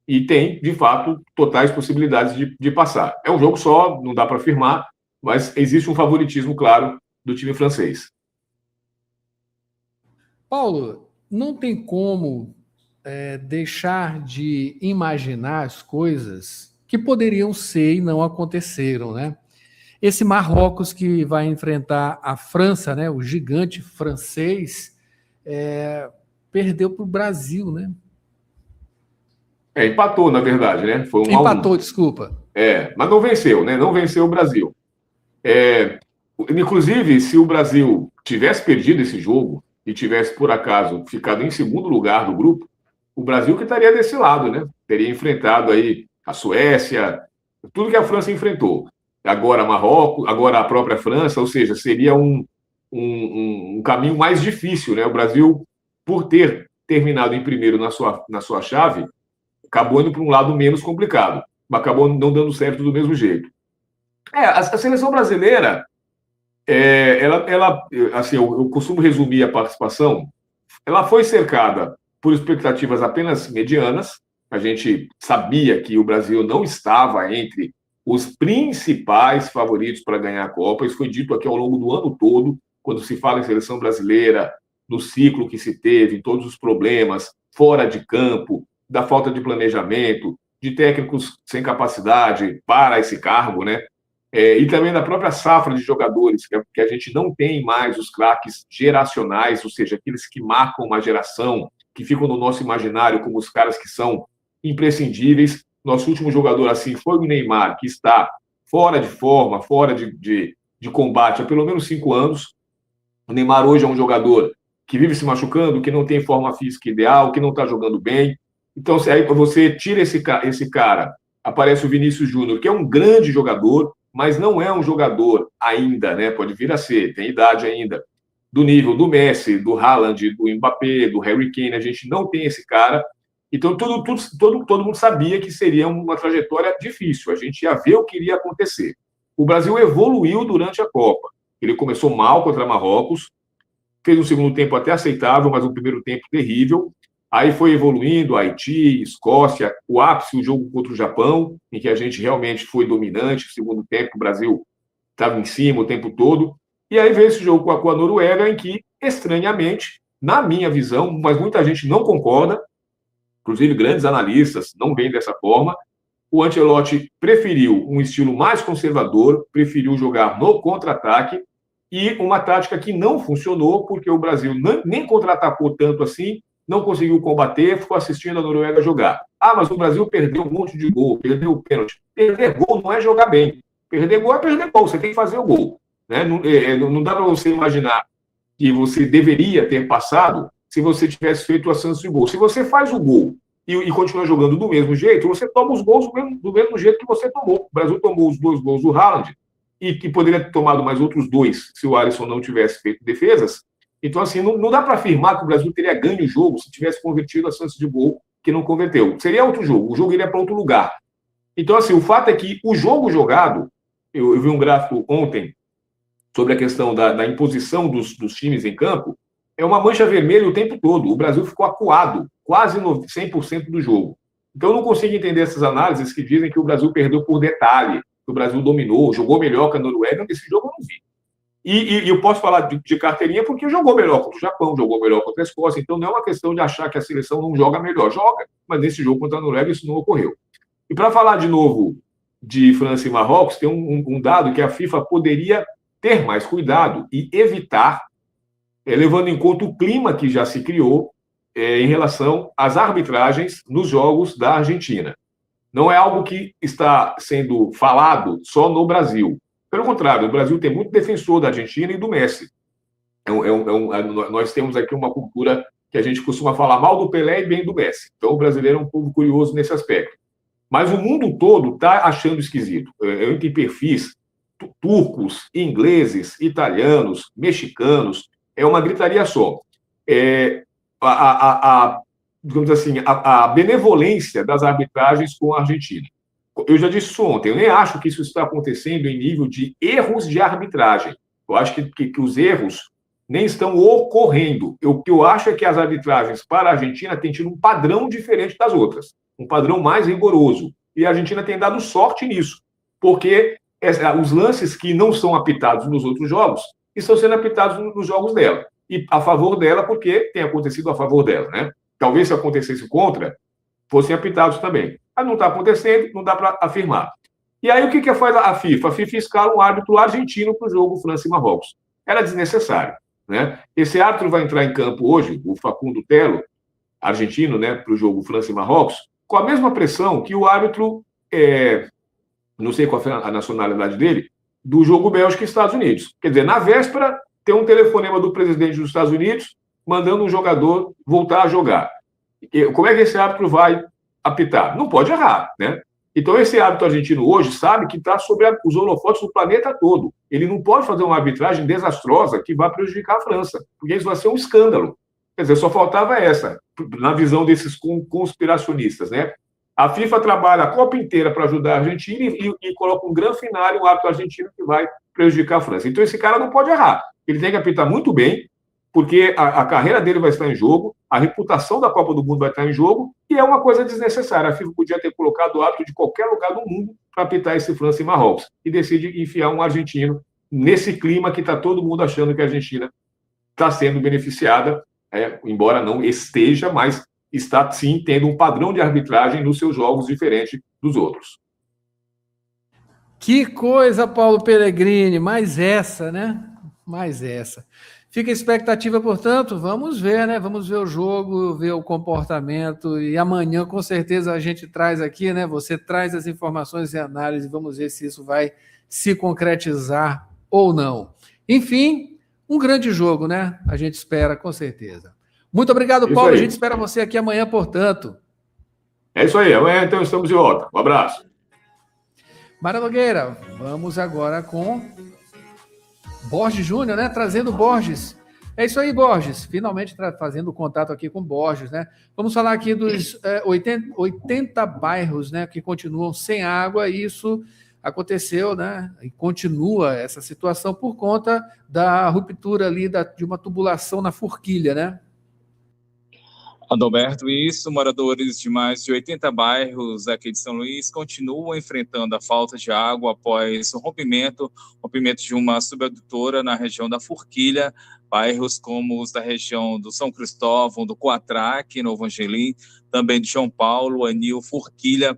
E tem, de fato, totais possibilidades de passar. É um jogo só, não dá para afirmar, mas existe um favoritismo claro do time francês. Paulo, não tem como deixar de imaginar as coisas que poderiam ser e não aconteceram, né? Esse Marrocos que vai enfrentar a França, né, o gigante francês, perdeu para o Brasil, né? Empatou, na verdade, né? Foi um Empatou, desculpa. Mas não venceu, né? Não venceu o Brasil. Inclusive, se o Brasil tivesse perdido esse jogo e tivesse, por acaso, ficado em segundo lugar do grupo, o Brasil que estaria desse lado, né? Teria enfrentado aí a Suécia, tudo que a França enfrentou. Agora Marrocos, agora a própria França, ou seja, seria um caminho mais difícil, né? O Brasil, por ter terminado em primeiro na sua chave, acabou indo para um lado menos complicado, mas acabou não dando certo do mesmo jeito. A seleção brasileira, ela assim, eu costumo resumir a participação, ela foi cercada por expectativas apenas medianas. A gente sabia que o Brasil não estava entre os principais favoritos para ganhar a Copa. Isso foi dito aqui ao longo do ano todo, quando se fala em seleção brasileira, no ciclo que se teve, todos os problemas fora de campo, da falta de planejamento, de técnicos sem capacidade para esse cargo, né? E também da própria safra de jogadores, que a gente não tem mais os craques geracionais, ou seja, aqueles que marcam uma geração, que ficam no nosso imaginário como os caras que são imprescindíveis. Nosso último jogador assim foi o Neymar, que está fora de forma, fora de combate há pelo menos 5 anos. O Neymar hoje é um jogador que vive se machucando, que não tem forma física ideal, que não está jogando bem. Então, aí você tira esse cara, aparece o Vinícius Júnior, que é um grande jogador, mas não é um jogador ainda, né? Pode vir a ser, tem idade ainda, do nível do Messi, do Haaland, do Mbappé, do Harry Kane. A gente não tem esse cara. Então, todo mundo sabia que seria uma trajetória difícil. A gente ia ver o que iria acontecer. O Brasil evoluiu durante a Copa. Ele começou mal contra Marrocos, fez um segundo tempo até aceitável, mas um primeiro tempo terrível. Aí foi evoluindo, Haiti, Escócia, o ápice, o jogo contra o Japão, em que a gente realmente foi dominante. No segundo tempo, o Brasil estava em cima o tempo todo. E aí veio esse jogo com a Noruega, em que, estranhamente, na minha visão, mas muita gente não concorda, inclusive grandes analistas não veem dessa forma, o Ancelotti preferiu um estilo mais conservador, preferiu jogar no contra-ataque, e uma tática que não funcionou, porque o Brasil nem contra-atacou tanto assim, não conseguiu combater, ficou assistindo a Noruega jogar. Mas o Brasil perdeu um monte de gol, perdeu o pênalti. Perder gol não é jogar bem. Perder gol é perder gol, você tem que fazer o gol. Né? Não dá para você imaginar que você deveria ter passado se você tivesse feito a chance de gol. Se você faz o gol e continua jogando do mesmo jeito, você toma os gols do mesmo jeito que você tomou. O Brasil tomou os 2 gols do Haaland e que poderia ter tomado mais outros 2 se o Alisson não tivesse feito defesas. Então, assim, não dá para afirmar que o Brasil teria ganho o jogo se tivesse convertido a chance de gol que não converteu. Seria outro jogo, o jogo iria para outro lugar. Então, assim, o fato é que o jogo jogado, eu vi um gráfico ontem sobre a questão da imposição dos times em campo, é uma mancha vermelha o tempo todo. O Brasil ficou acuado quase 100% do jogo. Então, eu não consigo entender essas análises que dizem que o Brasil perdeu por detalhe, que o Brasil dominou, jogou melhor que a Noruega. Esse jogo eu não vi. E eu posso falar de carteirinha porque jogou melhor contra o Japão, jogou melhor contra a Escócia. Então, não é uma questão de achar que a seleção não joga melhor. Joga, mas nesse jogo contra a Noruega isso não ocorreu. E para falar de novo de França e Marrocos, tem um dado que a FIFA poderia ter mais cuidado e evitar, levando em conta o clima que já se criou em relação às arbitragens nos jogos da Argentina. Não é algo que está sendo falado só no Brasil. Pelo contrário, o Brasil tem muito defensor da Argentina e do Messi. Nós temos aqui uma cultura que a gente costuma falar mal do Pelé e bem do Messi. Então, o brasileiro é um povo curioso nesse aspecto. Mas o mundo todo está achando esquisito. Entre perfis turcos, ingleses, italianos, mexicanos, é uma gritaria só. Digamos assim, a benevolência das arbitragens com a Argentina. Eu já disse isso ontem, eu nem acho que isso está acontecendo em nível de erros de arbitragem. Eu acho que os erros nem estão ocorrendo. O que eu acho é que as arbitragens para a Argentina têm tido um padrão diferente das outras, um padrão mais rigoroso. E a Argentina tem dado sorte nisso, porque os lances que não são apitados nos outros jogos estão sendo apitados nos jogos dela. E a favor dela, porque tem acontecido a favor dela, né? Talvez se acontecesse contra, fossem apitados também. Mas não está acontecendo, não dá para afirmar. E aí o que faz a FIFA? A FIFA escala um árbitro argentino para o jogo França e Marrocos. Era desnecessário, né? Esse árbitro vai entrar em campo hoje, o Facundo Telo, argentino, né, para o jogo França e Marrocos, com a mesma pressão que o árbitro, não sei qual foi a nacionalidade dele, do jogo Bélgica e Estados Unidos. Quer dizer, na véspera, tem um telefonema do presidente dos Estados Unidos mandando um jogador voltar a jogar. Como é que esse árbitro vai apitar? Não pode errar, né? Então, esse árbitro argentino hoje sabe que está sob os holofotes do planeta todo. Ele não pode fazer uma arbitragem desastrosa que vai prejudicar a França, porque isso vai ser um escândalo. Quer dizer, só faltava essa, na visão desses conspiracionistas, né? A FIFA trabalha a Copa inteira para ajudar a Argentina e coloca um grande final um árbitro argentino que vai prejudicar a França. Então, esse cara não pode errar. Ele tem que apitar muito bem, porque a carreira dele vai estar em jogo, a reputação da Copa do Mundo vai estar em jogo, e é uma coisa desnecessária. A FIFA podia ter colocado o árbitro de qualquer lugar do mundo para apitar esse França e Marrocos, e decide enfiar um argentino nesse clima que está todo mundo achando que a Argentina está sendo beneficiada, embora não esteja, mas está sim tendo um padrão de arbitragem nos seus jogos diferente dos outros. Que coisa, Paulo Pellegrini, mais essa, né? Mais essa. Fica a expectativa, portanto, vamos ver, né? Vamos ver o jogo, ver o comportamento, e amanhã, com certeza, a gente traz aqui, né? Você traz as informações e análise, vamos ver se isso vai se concretizar ou não. Enfim, um grande jogo, né? A gente espera, com certeza. Muito obrigado, Paulo. A gente espera você aqui amanhã, portanto. É isso aí. Amanhã, então, estamos de volta. Um abraço. Mara Nogueira, vamos agora com Borges Júnior, né? Trazendo Borges. É isso aí, Borges. Finalmente fazendo contato aqui com Borges, né? Vamos falar aqui dos 80 bairros, né, que continuam sem água, e isso aconteceu, né? E continua essa situação por conta da ruptura ali de uma tubulação na Forquilha, né? Adalberto, isso, moradores de mais de 80 bairros aqui de São Luís continuam enfrentando a falta de água após o rompimento de uma subadutora na região da Forquilha. Bairros como os da região do São Cristóvão, do Coatraque, Novo Angelim, também de João Paulo, Anil, Forquilha,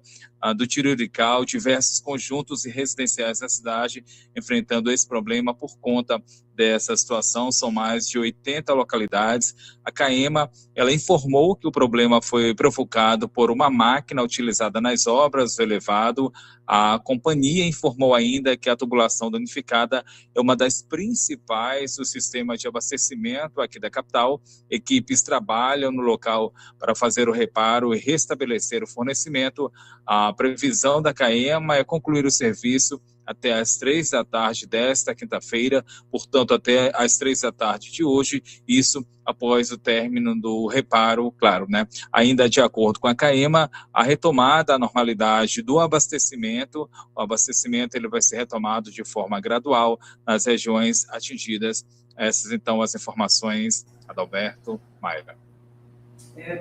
do Tirirical, diversos conjuntos residenciais da cidade enfrentando esse problema por conta dessa situação. São mais de 80 localidades. A CAEMA, ela informou que o problema foi provocado por uma máquina utilizada nas obras do elevado. A companhia informou ainda que a tubulação danificada é uma das principais do sistema de abastecimento aqui da capital. Equipes trabalham no local para fazer o reparo e restabelecer o fornecimento. A previsão da CAEMA é concluir o serviço até às 15h desta quinta-feira, portanto, até às 15h de hoje, isso após o término do reparo, claro, né? Ainda de acordo com a CAEMA, a retomada à normalidade do abastecimento, o abastecimento ele vai ser retomado de forma gradual nas regiões atingidas. Essas, então, as informações, Adalberto, Mayra.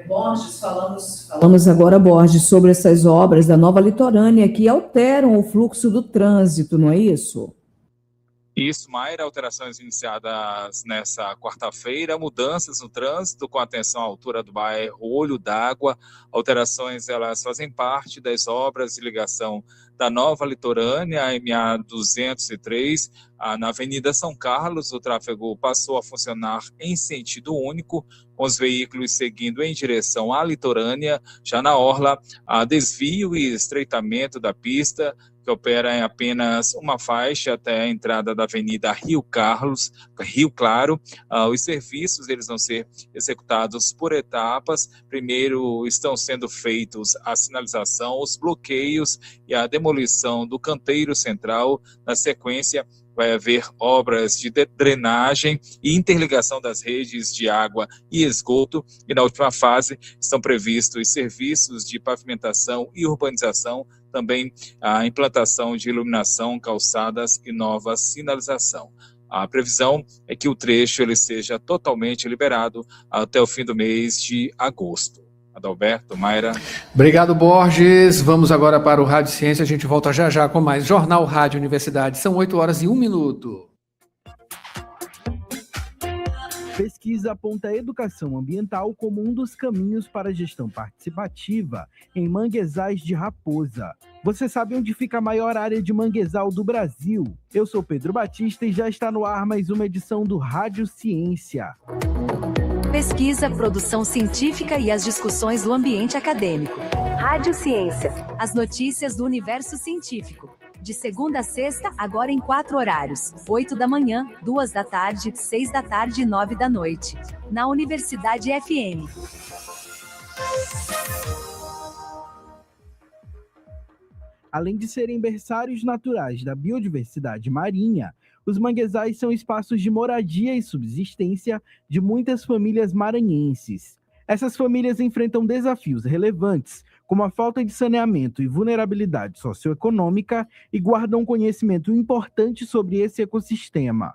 Borges, falamos agora, Borges, sobre essas obras da nova litorânea que alteram o fluxo do trânsito, não é isso? Isso, Mayra, alterações iniciadas nessa quarta-feira, mudanças no trânsito com atenção à altura do bairro Olho d'Água. Alterações, elas fazem parte das obras de ligação da nova litorânea, a MA 203, na Avenida São Carlos. O tráfego passou a funcionar em sentido único, com os veículos seguindo em direção à litorânea. Já na orla, há desvio e estreitamento da pista, que opera em apenas uma faixa até a entrada da Avenida Rio Claro. Os serviços eles vão ser executados por etapas. Primeiro estão sendo feitos a sinalização, os bloqueios e a demolição do canteiro central. Na sequência, vai haver obras de drenagem e interligação das redes de água e esgoto. E na última fase estão previstos serviços de pavimentação e urbanização, também a implantação de iluminação, calçadas e nova sinalização. A previsão é que o trecho ele seja totalmente liberado até o fim do mês de agosto. Adalberto, Mayra. Obrigado, Borges. Vamos agora para o Rádio Ciência. A gente volta já já com mais Jornal Rádio Universidade. São 8h01. Pesquisa aponta a educação ambiental como um dos caminhos para a gestão participativa em manguezais de Raposa. Você sabe onde fica a maior área de manguezal do Brasil? Eu sou Pedro Batista e já está no ar mais uma edição do Rádio Ciência. Pesquisa, produção científica e as discussões do ambiente acadêmico. Rádio Ciência. As notícias do universo científico. De segunda a sexta, agora em 4 horários. 8 da manhã, 2 da tarde, 6 da tarde e 9 da noite. Na Universidade FM. Além de serem berçários naturais da biodiversidade marinha, os manguezais são espaços de moradia e subsistência de muitas famílias maranhenses. Essas famílias enfrentam desafios relevantes, como a falta de saneamento e vulnerabilidade socioeconômica, e guardam conhecimento importante sobre esse ecossistema.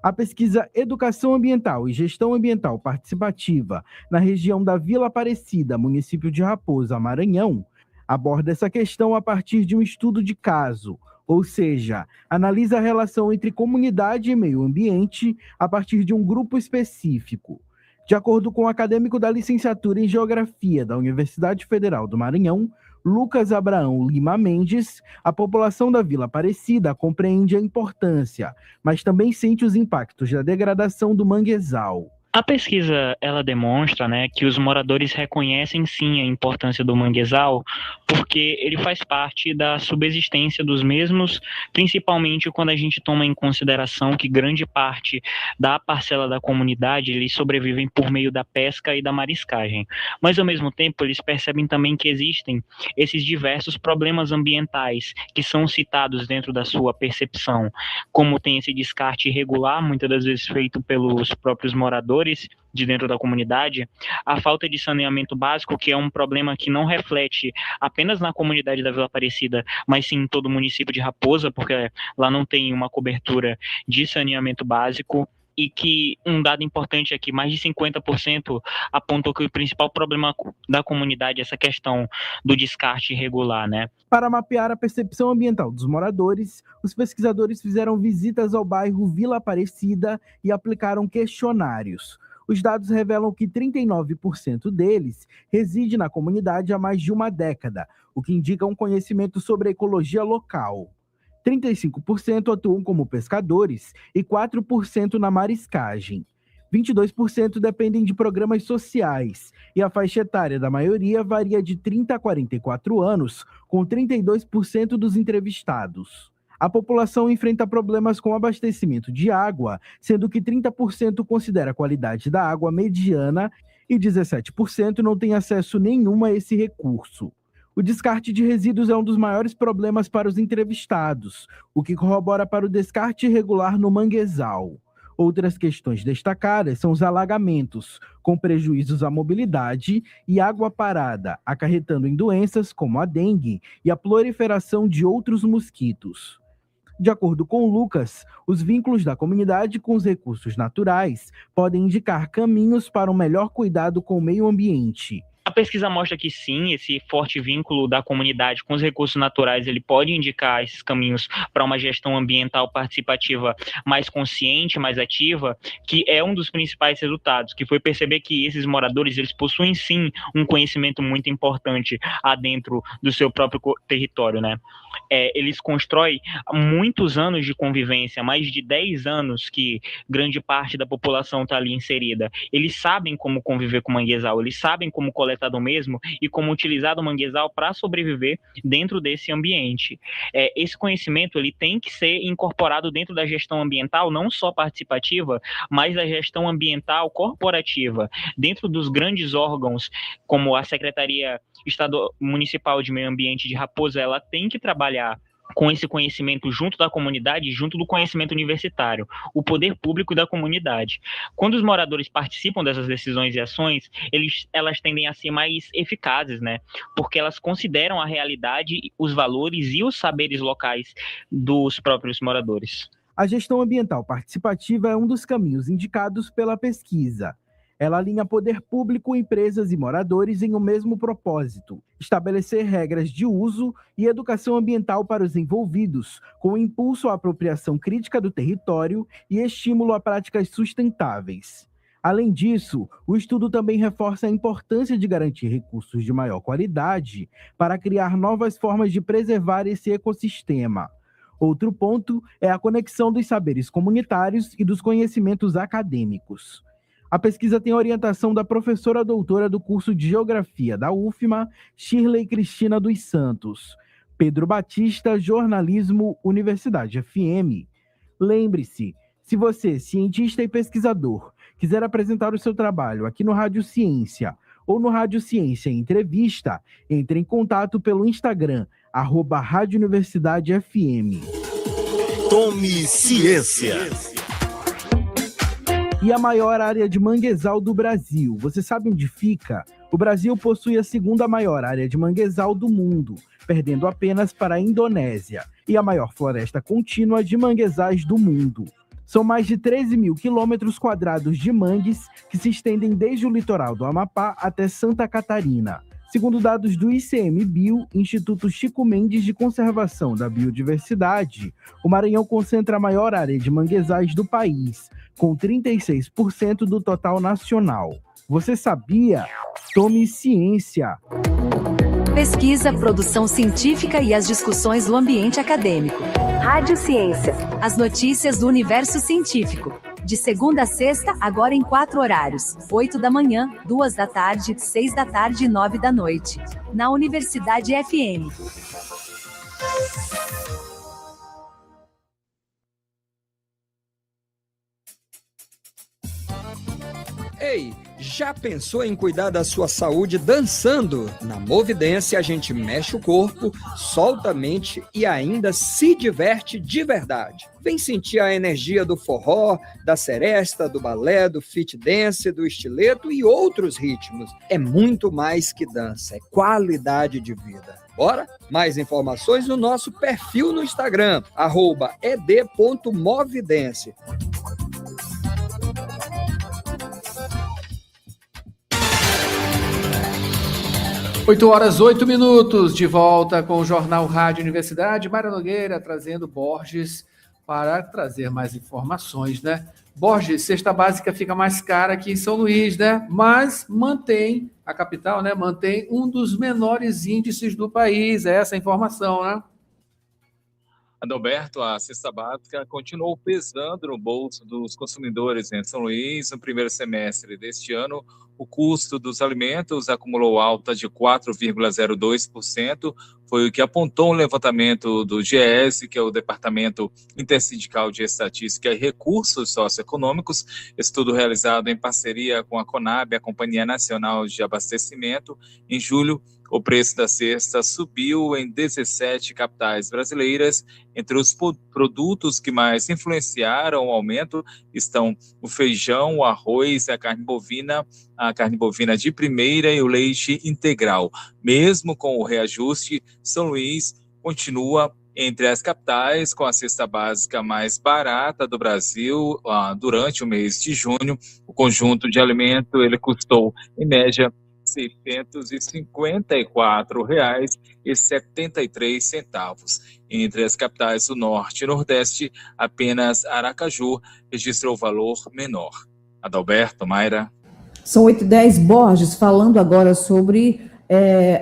A pesquisa Educação Ambiental e Gestão Ambiental Participativa na região da Vila Aparecida, município de Raposa, Maranhão, aborda essa questão a partir de um estudo de caso, ou seja, analisa a relação entre comunidade e meio ambiente a partir de um grupo específico. De acordo com o acadêmico da licenciatura em Geografia da Universidade Federal do Maranhão, Lucas Abraão Lima Mendes, a população da Vila Aparecida compreende a importância, mas também sente os impactos da degradação do manguezal. A pesquisa, ela demonstra, que os moradores reconhecem sim a importância do manguezal, porque ele faz parte da subsistência dos mesmos, principalmente quando a gente toma em consideração que grande parte da parcela da comunidade, eles sobrevivem por meio da pesca e da mariscagem. Mas, ao mesmo tempo, eles percebem também que existem esses diversos problemas ambientais que são citados dentro da sua percepção, como tem esse descarte irregular, muitas das vezes feito pelos próprios moradores de dentro da comunidade, a falta de saneamento básico, que é um problema que não reflete apenas na comunidade da Vila Aparecida, mas sim em todo o município de Raposa, porque lá não tem uma cobertura de saneamento básico, e que um dado importante é que mais de 50% apontou que o principal problema da comunidade é essa questão do descarte irregular, Para mapear a percepção ambiental dos moradores, os pesquisadores fizeram visitas ao bairro Vila Aparecida e aplicaram questionários. Os dados revelam que 39% deles reside na comunidade há mais de uma década, o que indica um conhecimento sobre a ecologia local. 35% atuam como pescadores e 4% na mariscagem. 22% dependem de programas sociais e a faixa etária da maioria varia de 30 a 44 anos, com 32% dos entrevistados. A população enfrenta problemas com abastecimento de água, sendo que 30% considera a qualidade da água mediana e 17% não tem acesso nenhum a esse recurso. O descarte de resíduos é um dos maiores problemas para os entrevistados, o que corrobora para o descarte irregular no manguezal. Outras questões destacadas são os alagamentos, com prejuízos à mobilidade, e água parada, acarretando em doenças como a dengue e a proliferação de outros mosquitos. De acordo com Lucas, os vínculos da comunidade com os recursos naturais podem indicar caminhos para um melhor cuidado com o meio ambiente. A pesquisa mostra que sim, esse forte vínculo da comunidade com os recursos naturais, ele pode indicar esses caminhos para uma gestão ambiental participativa mais consciente, mais ativa, que é um dos principais resultados, que foi perceber que esses moradores, eles possuem sim um conhecimento muito importante adentro do seu próprio território, né? Eles constroem muitos anos de convivência, mais de 10 anos que grande parte da população está ali inserida. Eles sabem como conviver com o manguezal, eles sabem como coletar do mesmo e como utilizar do manguezal para sobreviver dentro desse ambiente. Esse conhecimento ele tem que ser incorporado dentro da gestão ambiental, não só participativa, mas da gestão ambiental corporativa, dentro dos grandes órgãos, como a Secretaria Municipal de Meio Ambiente de Raposa, ela tem que trabalhar com esse conhecimento junto da comunidade, junto do conhecimento universitário, o poder público da comunidade. Quando os moradores participam dessas decisões e ações, elas tendem a ser mais eficazes, né? Porque elas consideram a realidade, os valores e os saberes locais dos próprios moradores. A gestão ambiental participativa é um dos caminhos indicados pela pesquisa. Ela alinha poder público, empresas e moradores em um mesmo propósito: estabelecer regras de uso e educação ambiental para os envolvidos, com impulso à apropriação crítica do território e estímulo a práticas sustentáveis. Além disso, o estudo também reforça a importância de garantir recursos de maior qualidade para criar novas formas de preservar esse ecossistema. Outro ponto é a conexão dos saberes comunitários e dos conhecimentos acadêmicos. A pesquisa tem a orientação da professora doutora do curso de Geografia da UFMA, Shirley Cristina dos Santos. Pedro Batista, Jornalismo, Universidade FM. Lembre-se, se você, cientista e pesquisador, quiser apresentar o seu trabalho aqui no Rádio Ciência ou no Rádio Ciência Entrevista, entre em contato pelo Instagram, @Rádio Universidade FM. Tome Ciência. E a maior área de manguezal do Brasil, você sabe onde fica? O Brasil possui a segunda maior área de manguezal do mundo, perdendo apenas para a Indonésia, e a maior floresta contínua de manguezais do mundo. São mais de 13 mil quilômetros quadrados de mangues que se estendem desde o litoral do Amapá até Santa Catarina. Segundo dados do ICMBio, Instituto Chico Mendes de Conservação da Biodiversidade, o Maranhão concentra a maior área de manguezais do país, com 36% do total nacional. Você sabia? Tome ciência! Pesquisa, produção científica e as discussões do ambiente acadêmico. Rádio Ciência. As notícias do universo científico. De segunda a sexta, agora em 4 horários: 8 da manhã, 2 da tarde, 6 da tarde e 9 da noite. Na Universidade FM. Ei, já pensou em cuidar da sua saúde dançando? Na Movidência a gente mexe o corpo, solta a mente e ainda se diverte de verdade. Vem sentir a energia do forró, da seresta, do balé, do fit dance, do estileto e outros ritmos. É muito mais que dança, é qualidade de vida. Bora? Mais informações no nosso perfil no Instagram, @ed.movidence. 8h08, de volta com o Jornal Rádio Universidade. Mário Nogueira trazendo Borges para trazer mais informações, né? Borges, cesta básica fica mais cara aqui em São Luís, né? Mas mantém, a capital, né? Mantém um dos menores índices do país. É essa a informação, né? Adalberto, a cesta básica continuou pesando no bolso dos consumidores em São Luís. No primeiro semestre deste ano, O custo dos alimentos acumulou alta de 4,02%, foi o que apontou um levantamento do DIEESE, que é o Departamento Intersindical de Estatística e Recursos Socioeconômicos, estudo realizado em parceria com a Conab, a Companhia Nacional de Abastecimento. Em julho, o preço da cesta subiu em 17 capitais brasileiras. Entre os produtos que mais influenciaram o aumento estão o feijão, o arroz, a carne bovina de primeira e o leite integral. Mesmo com o reajuste, São Luís continua entre as capitais com a cesta básica mais barata do Brasil. Durante o mês de junho, o conjunto de alimento ele custou, em média, R$ 654,73. Entre as capitais do Norte e Nordeste, apenas Aracaju registrou valor menor. Adalberto, Mayra. São 8h10, Borges, falando agora sobre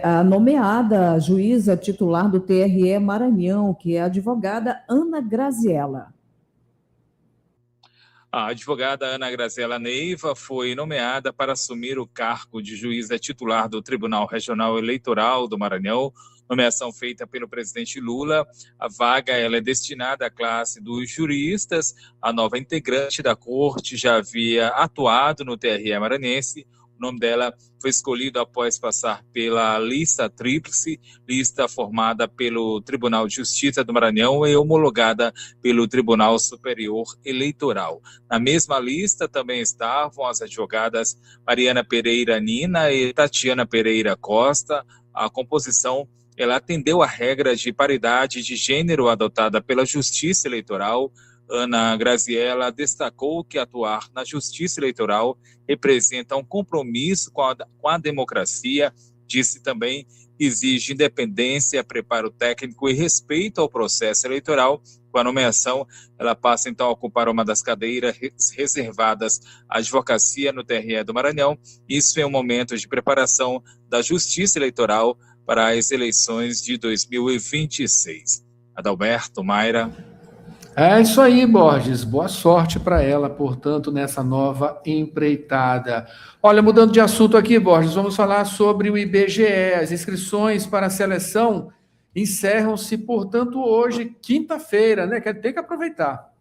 a nomeada juíza titular do TRE Maranhão, que é a advogada Ana Graziella. A advogada Ana Graziella Neiva foi nomeada para assumir o cargo de juíza titular do Tribunal Regional Eleitoral do Maranhão, nomeação feita pelo presidente Lula. A vaga ela é destinada à classe dos juristas. A nova integrante da corte já havia atuado no TRE maranhense. O nome dela foi escolhido após passar pela lista tríplice, lista formada pelo Tribunal de Justiça do Maranhão e homologada pelo Tribunal Superior Eleitoral. Na mesma lista também estavam as advogadas Mariana Pereira Nina e Tatiana Pereira Costa. A composição ela atendeu à regra de paridade de gênero adotada pela Justiça Eleitoral. Ana Graziella destacou que atuar na Justiça Eleitoral representa um compromisso com a democracia. Disse também que exige independência, preparo técnico e respeito ao processo eleitoral. Com a nomeação, ela passa então a ocupar uma das cadeiras reservadas à advocacia no TRE do Maranhão. Isso em um momento de preparação da Justiça Eleitoral para as eleições de 2026. Adalberto, Mayra. É isso aí, Borges. Boa sorte para ela, portanto, nessa nova empreitada. Olha, mudando de assunto aqui, Borges, vamos falar sobre o IBGE. As inscrições para a seleção encerram-se, portanto, hoje, quinta-feira, né? Tem que aproveitar.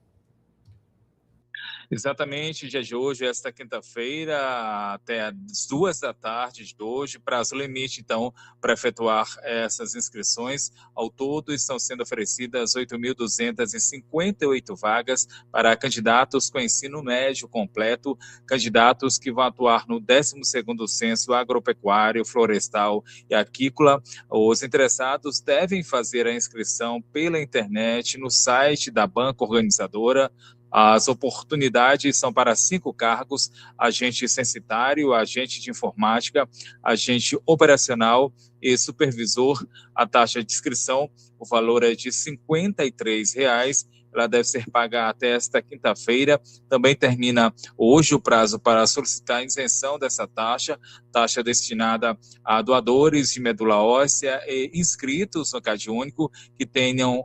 Exatamente, dia de hoje, esta quinta-feira, até as 14h de hoje, prazo limite, então, para efetuar essas inscrições. Ao todo, estão sendo oferecidas 8.258 vagas para candidatos com ensino médio completo, candidatos que vão atuar no 12º Censo Agropecuário, Florestal e Aquícola. Os interessados devem fazer a inscrição pela internet no site da banca organizadora. As oportunidades são para 5 cargos: agente censitário, agente de informática, agente operacional e supervisor. A taxa de inscrição, o valor é de R$ 53. Ela deve ser paga até esta quinta-feira. Também termina hoje o prazo para solicitar a isenção dessa taxa destinada a doadores de medula óssea e inscritos no CadÚnico que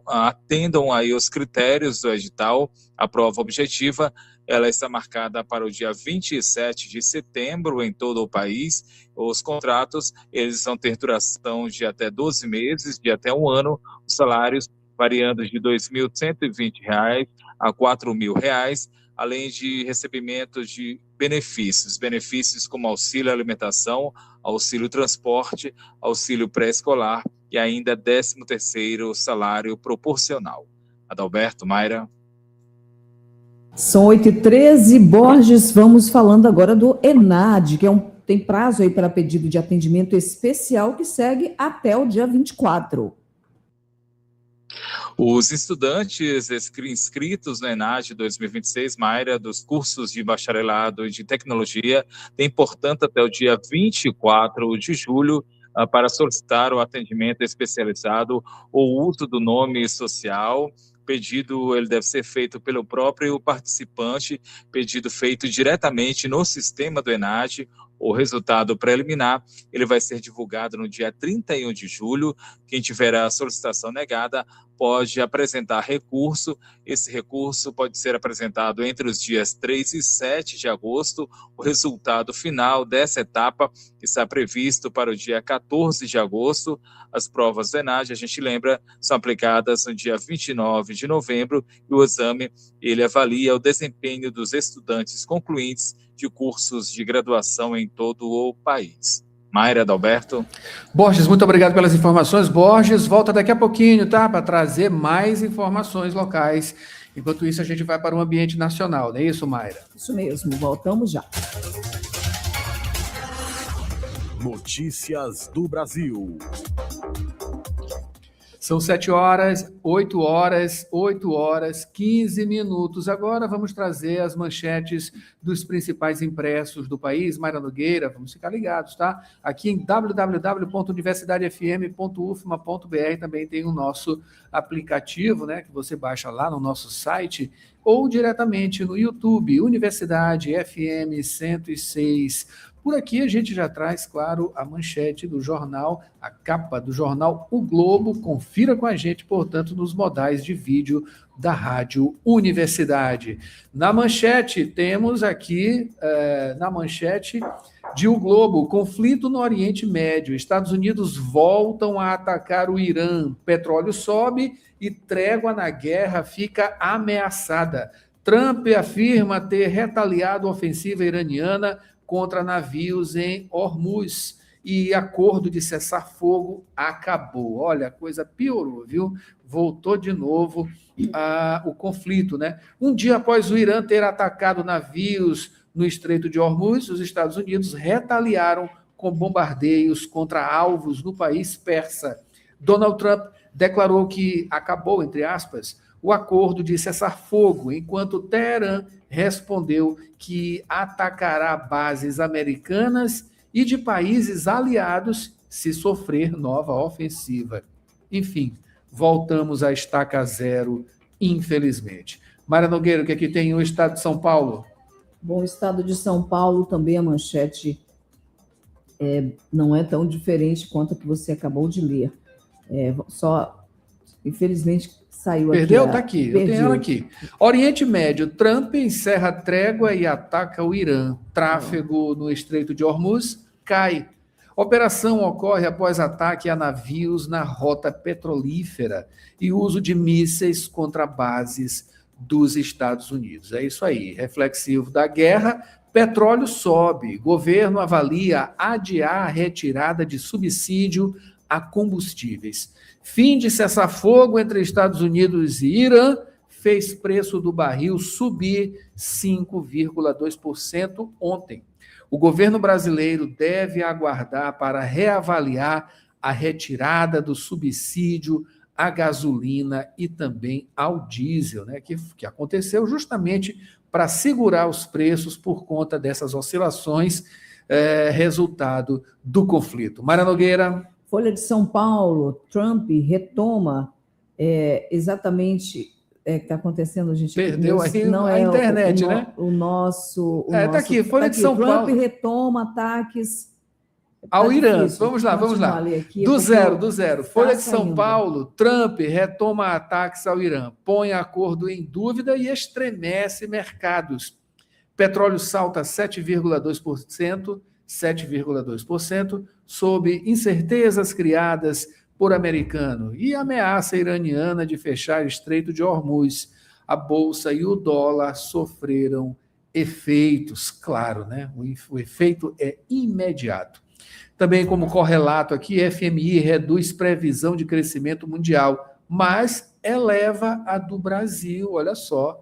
atendam aí os critérios do edital. A prova objetiva, ela está marcada para o dia 27 de setembro em todo o país. Os contratos, eles vão ter duração de até 12 meses, de até 1 ano. Os salários variando de R$ 2.120 a R$ 4.000, além de recebimento de benefícios como auxílio alimentação, auxílio transporte, auxílio pré-escolar e ainda 13º salário proporcional. Adalberto, Mayra. São 8h13, Borges, vamos falando agora do ENAD, que tem prazo aí para pedido de atendimento especial que segue até o dia 24. Os estudantes inscritos no ENAD 2026, Mayra, dos cursos de bacharelado de tecnologia, têm, portanto, até o dia 24 de julho para solicitar o atendimento especializado ou uso do nome social. Pedido ele deve ser feito pelo próprio participante, pedido feito diretamente no sistema do ENAD. O resultado preliminar ele vai ser divulgado no dia 31 de julho. Quem tiver a solicitação negada pode apresentar recurso. Esse recurso pode ser apresentado entre os dias 3 e 7 de agosto. O resultado final dessa etapa está previsto para o dia 14 de agosto. As provas do ENAD, a gente lembra, são aplicadas no dia 29 de novembro e o exame ele avalia o desempenho dos estudantes concluintes de cursos de graduação em todo o país. Mayra Adalberto. Borges, muito obrigado pelas informações. Borges volta daqui a pouquinho, tá? Para trazer mais informações locais. Enquanto isso, a gente vai para o ambiente nacional, não é isso, Mayra? Isso mesmo, voltamos já. Notícias do Brasil. São 7 horas, 8 horas, 15 minutos. Agora vamos trazer as manchetes dos principais impressos do país. Mayra Nogueira, vamos ficar ligados, tá? Aqui em www.universidadefm.ufma.br também tem o nosso aplicativo, né, que você baixa lá no nosso site ou diretamente no YouTube, Universidade FM 106. Por aqui a gente já traz, claro, a manchete do jornal, a capa do jornal O Globo. Confira com a gente, portanto, nos modais de vídeo da Rádio Universidade. Na manchete, temos aqui, na manchete de O Globo, conflito no Oriente Médio. Estados Unidos voltam a atacar o Irã. Petróleo sobe e trégua na guerra fica ameaçada. Trump afirma ter retaliado a ofensiva iraniana contra navios em Hormuz e acordo de cessar-fogo acabou. Olha, a coisa piorou, viu? Voltou de novo o conflito, né? Um dia após o Irã ter atacado navios no Estreito de Hormuz, os Estados Unidos retaliaram com bombardeios contra alvos no país persa. Donald Trump declarou que acabou, entre aspas, o acordo de cessar-fogo, enquanto Teherã respondeu que atacará bases americanas e de países aliados se sofrer nova ofensiva. Enfim, voltamos à estaca zero, infelizmente. Mayra Nogueira, o que aqui tem o estado de São Paulo? Bom, o estado de São Paulo também a manchete não é tão diferente quanto a que você acabou de ler. Só, infelizmente, saiu aqui. Perdeu? Está aqui, eu tenho ela aqui. Oriente Médio, Trump encerra trégua e ataca o Irã. Tráfego no Estreito de Hormuz cai. Operação ocorre após ataque a navios na rota petrolífera e uso de mísseis contra bases dos Estados Unidos. É isso aí, reflexivo da guerra. Petróleo sobe. Governo avalia adiar a retirada de subsídio a combustíveis. Fim de cessar-fogo entre Estados Unidos e Irã fez preço do barril subir 5,2% ontem. O governo brasileiro deve aguardar para reavaliar a retirada do subsídio à gasolina e também ao diesel, né, que aconteceu justamente para segurar os preços por conta dessas oscilações, resultado do conflito. Mayra Nogueira. Folha de São Paulo, Trump retoma exatamente o que está acontecendo, gente. Perdeu aí a internet, né? O nosso... Está aqui, Folha de São Paulo. Trump retoma ataques ao Irã. Vamos lá. Do zero. Folha de São Paulo, Trump retoma ataques ao Irã, põe acordo em dúvida e estremece mercados. Petróleo salta 7,2%, sob incertezas criadas por americano e ameaça iraniana de fechar o Estreito de Hormuz. A bolsa e o dólar sofreram efeitos, claro, né? O efeito é imediato. Também como correlato aqui, FMI reduz previsão de crescimento mundial, mas eleva a do Brasil, olha só.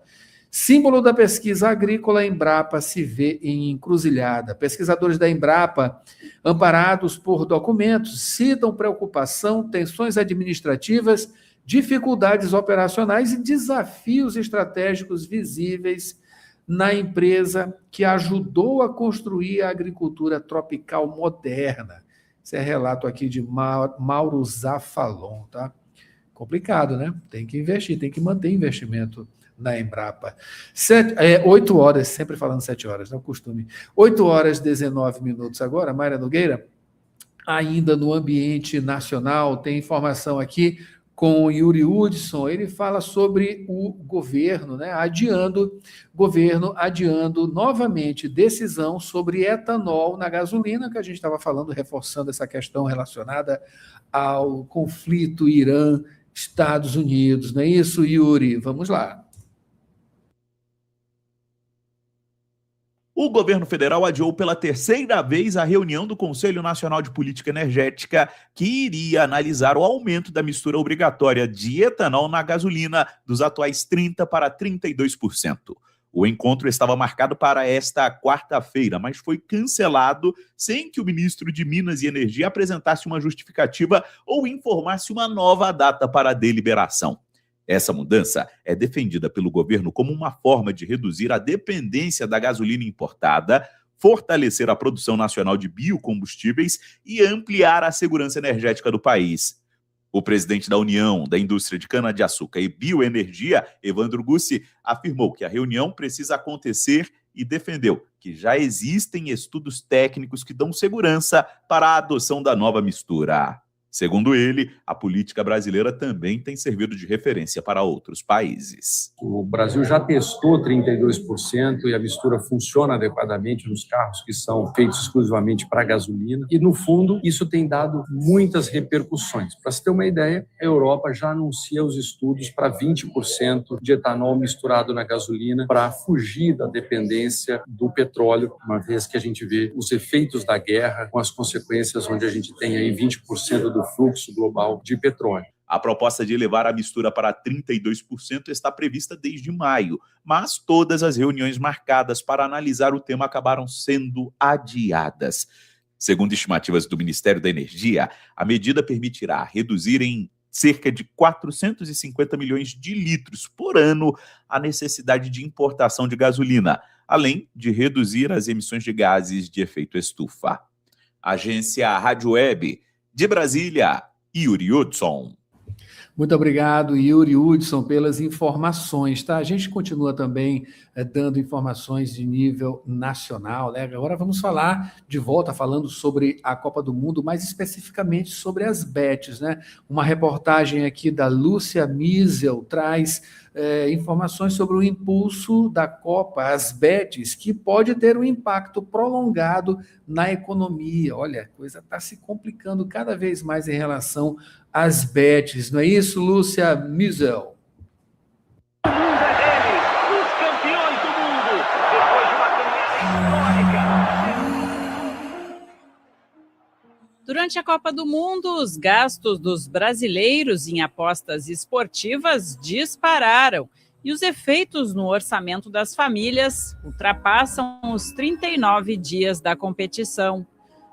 Símbolo da pesquisa agrícola, a Embrapa se vê em encruzilhada. Pesquisadores da Embrapa, amparados por documentos, citam preocupação, tensões administrativas, dificuldades operacionais e desafios estratégicos visíveis na empresa que ajudou a construir a agricultura tropical moderna. Esse é relato aqui de Mauro Zafalon, tá? Complicado, né? Tem que investir, tem que manter investimento na Embrapa. 8 horas, sempre falando 7 horas, não é o costume. 8 horas, 19 minutos agora, Mayra Nogueira, ainda no ambiente nacional, tem informação aqui com Yuri Hudson, ele fala sobre o governo, né, adiando novamente decisão sobre etanol na gasolina, que a gente estava falando, reforçando essa questão relacionada ao conflito Irã-Estados Unidos, não é isso, Yuri? Vamos lá. O governo federal adiou pela terceira vez a reunião do Conselho Nacional de Política Energética, que iria analisar o aumento da mistura obrigatória de etanol na gasolina dos atuais 30% para 32%. O encontro estava marcado para esta quarta-feira, mas foi cancelado sem que o ministro de Minas e Energia apresentasse uma justificativa ou informasse uma nova data para a deliberação. Essa mudança é defendida pelo governo como uma forma de reduzir a dependência da gasolina importada, fortalecer a produção nacional de biocombustíveis e ampliar a segurança energética do país. O presidente da União da Indústria de Cana-de-Açúcar e Bioenergia, Evandro Gussi, afirmou que a reunião precisa acontecer e defendeu que já existem estudos técnicos que dão segurança para a adoção da nova mistura. Segundo ele, a política brasileira também tem servido de referência para outros países. O Brasil já testou 32% e a mistura funciona adequadamente nos carros que são feitos exclusivamente para gasolina. E, no fundo, isso tem dado muitas repercussões. Para se ter uma ideia, a Europa já anuncia os estudos para 20% de etanol misturado na gasolina para fugir da dependência do petróleo, uma vez que a gente vê os efeitos da guerra com as consequências onde a gente tem aí 20% do fluxo global de petróleo. A proposta de elevar a mistura para 32% está prevista desde maio, mas todas as reuniões marcadas para analisar o tema acabaram sendo adiadas. Segundo estimativas do Ministério da Energia, a medida permitirá reduzir em cerca de 450 milhões de litros por ano a necessidade de importação de gasolina, além de reduzir as emissões de gases de efeito estufa. Agência Rádio Web de Brasília, Yuri Hudson. Muito obrigado, Yuri Hudson, pelas informações, tá? A gente continua também dando informações de nível nacional, né? Agora vamos falar de volta, falando sobre a Copa do Mundo, mais especificamente sobre as bets, né? Uma reportagem aqui da Lúcia Miesel traz informações sobre o impulso da Copa, as bets, que pode ter um impacto prolongado na economia. Olha, a coisa está se complicando cada vez mais em relação às bets, não é isso, Lúcia Miesel? O mundo é deles, os campeões do mundo, depois de uma campanha histórica. Durante a Copa do Mundo, os gastos dos brasileiros em apostas esportivas dispararam e os efeitos no orçamento das famílias ultrapassam os 39 dias da competição.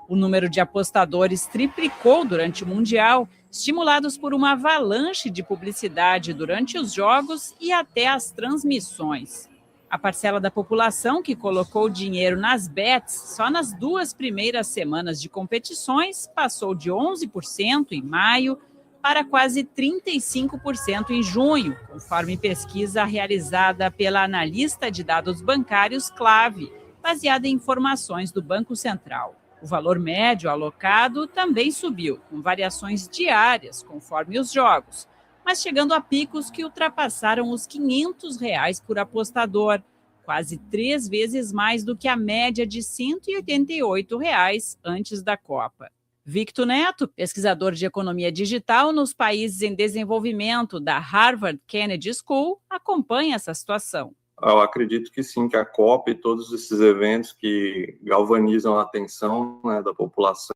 O número de apostadores triplicou durante o Mundial, estimulados por uma avalanche de publicidade durante os jogos e até as transmissões. A parcela da população que colocou dinheiro nas bets só nas 2 primeiras semanas de competições passou de 11% em maio para quase 35% em junho, conforme pesquisa realizada pela analista de dados bancários Clave, baseada em informações do Banco Central. O valor médio alocado também subiu, com variações diárias, conforme os jogos, mas chegando a picos que ultrapassaram os R$ 500 por apostador, quase 3 vezes mais do que a média de R$ 188 antes da Copa. Victor Neto, pesquisador de economia digital nos países em desenvolvimento da Harvard Kennedy School, acompanha essa situação. Eu acredito que sim, que a Copa e todos esses eventos que galvanizam a atenção, né, da população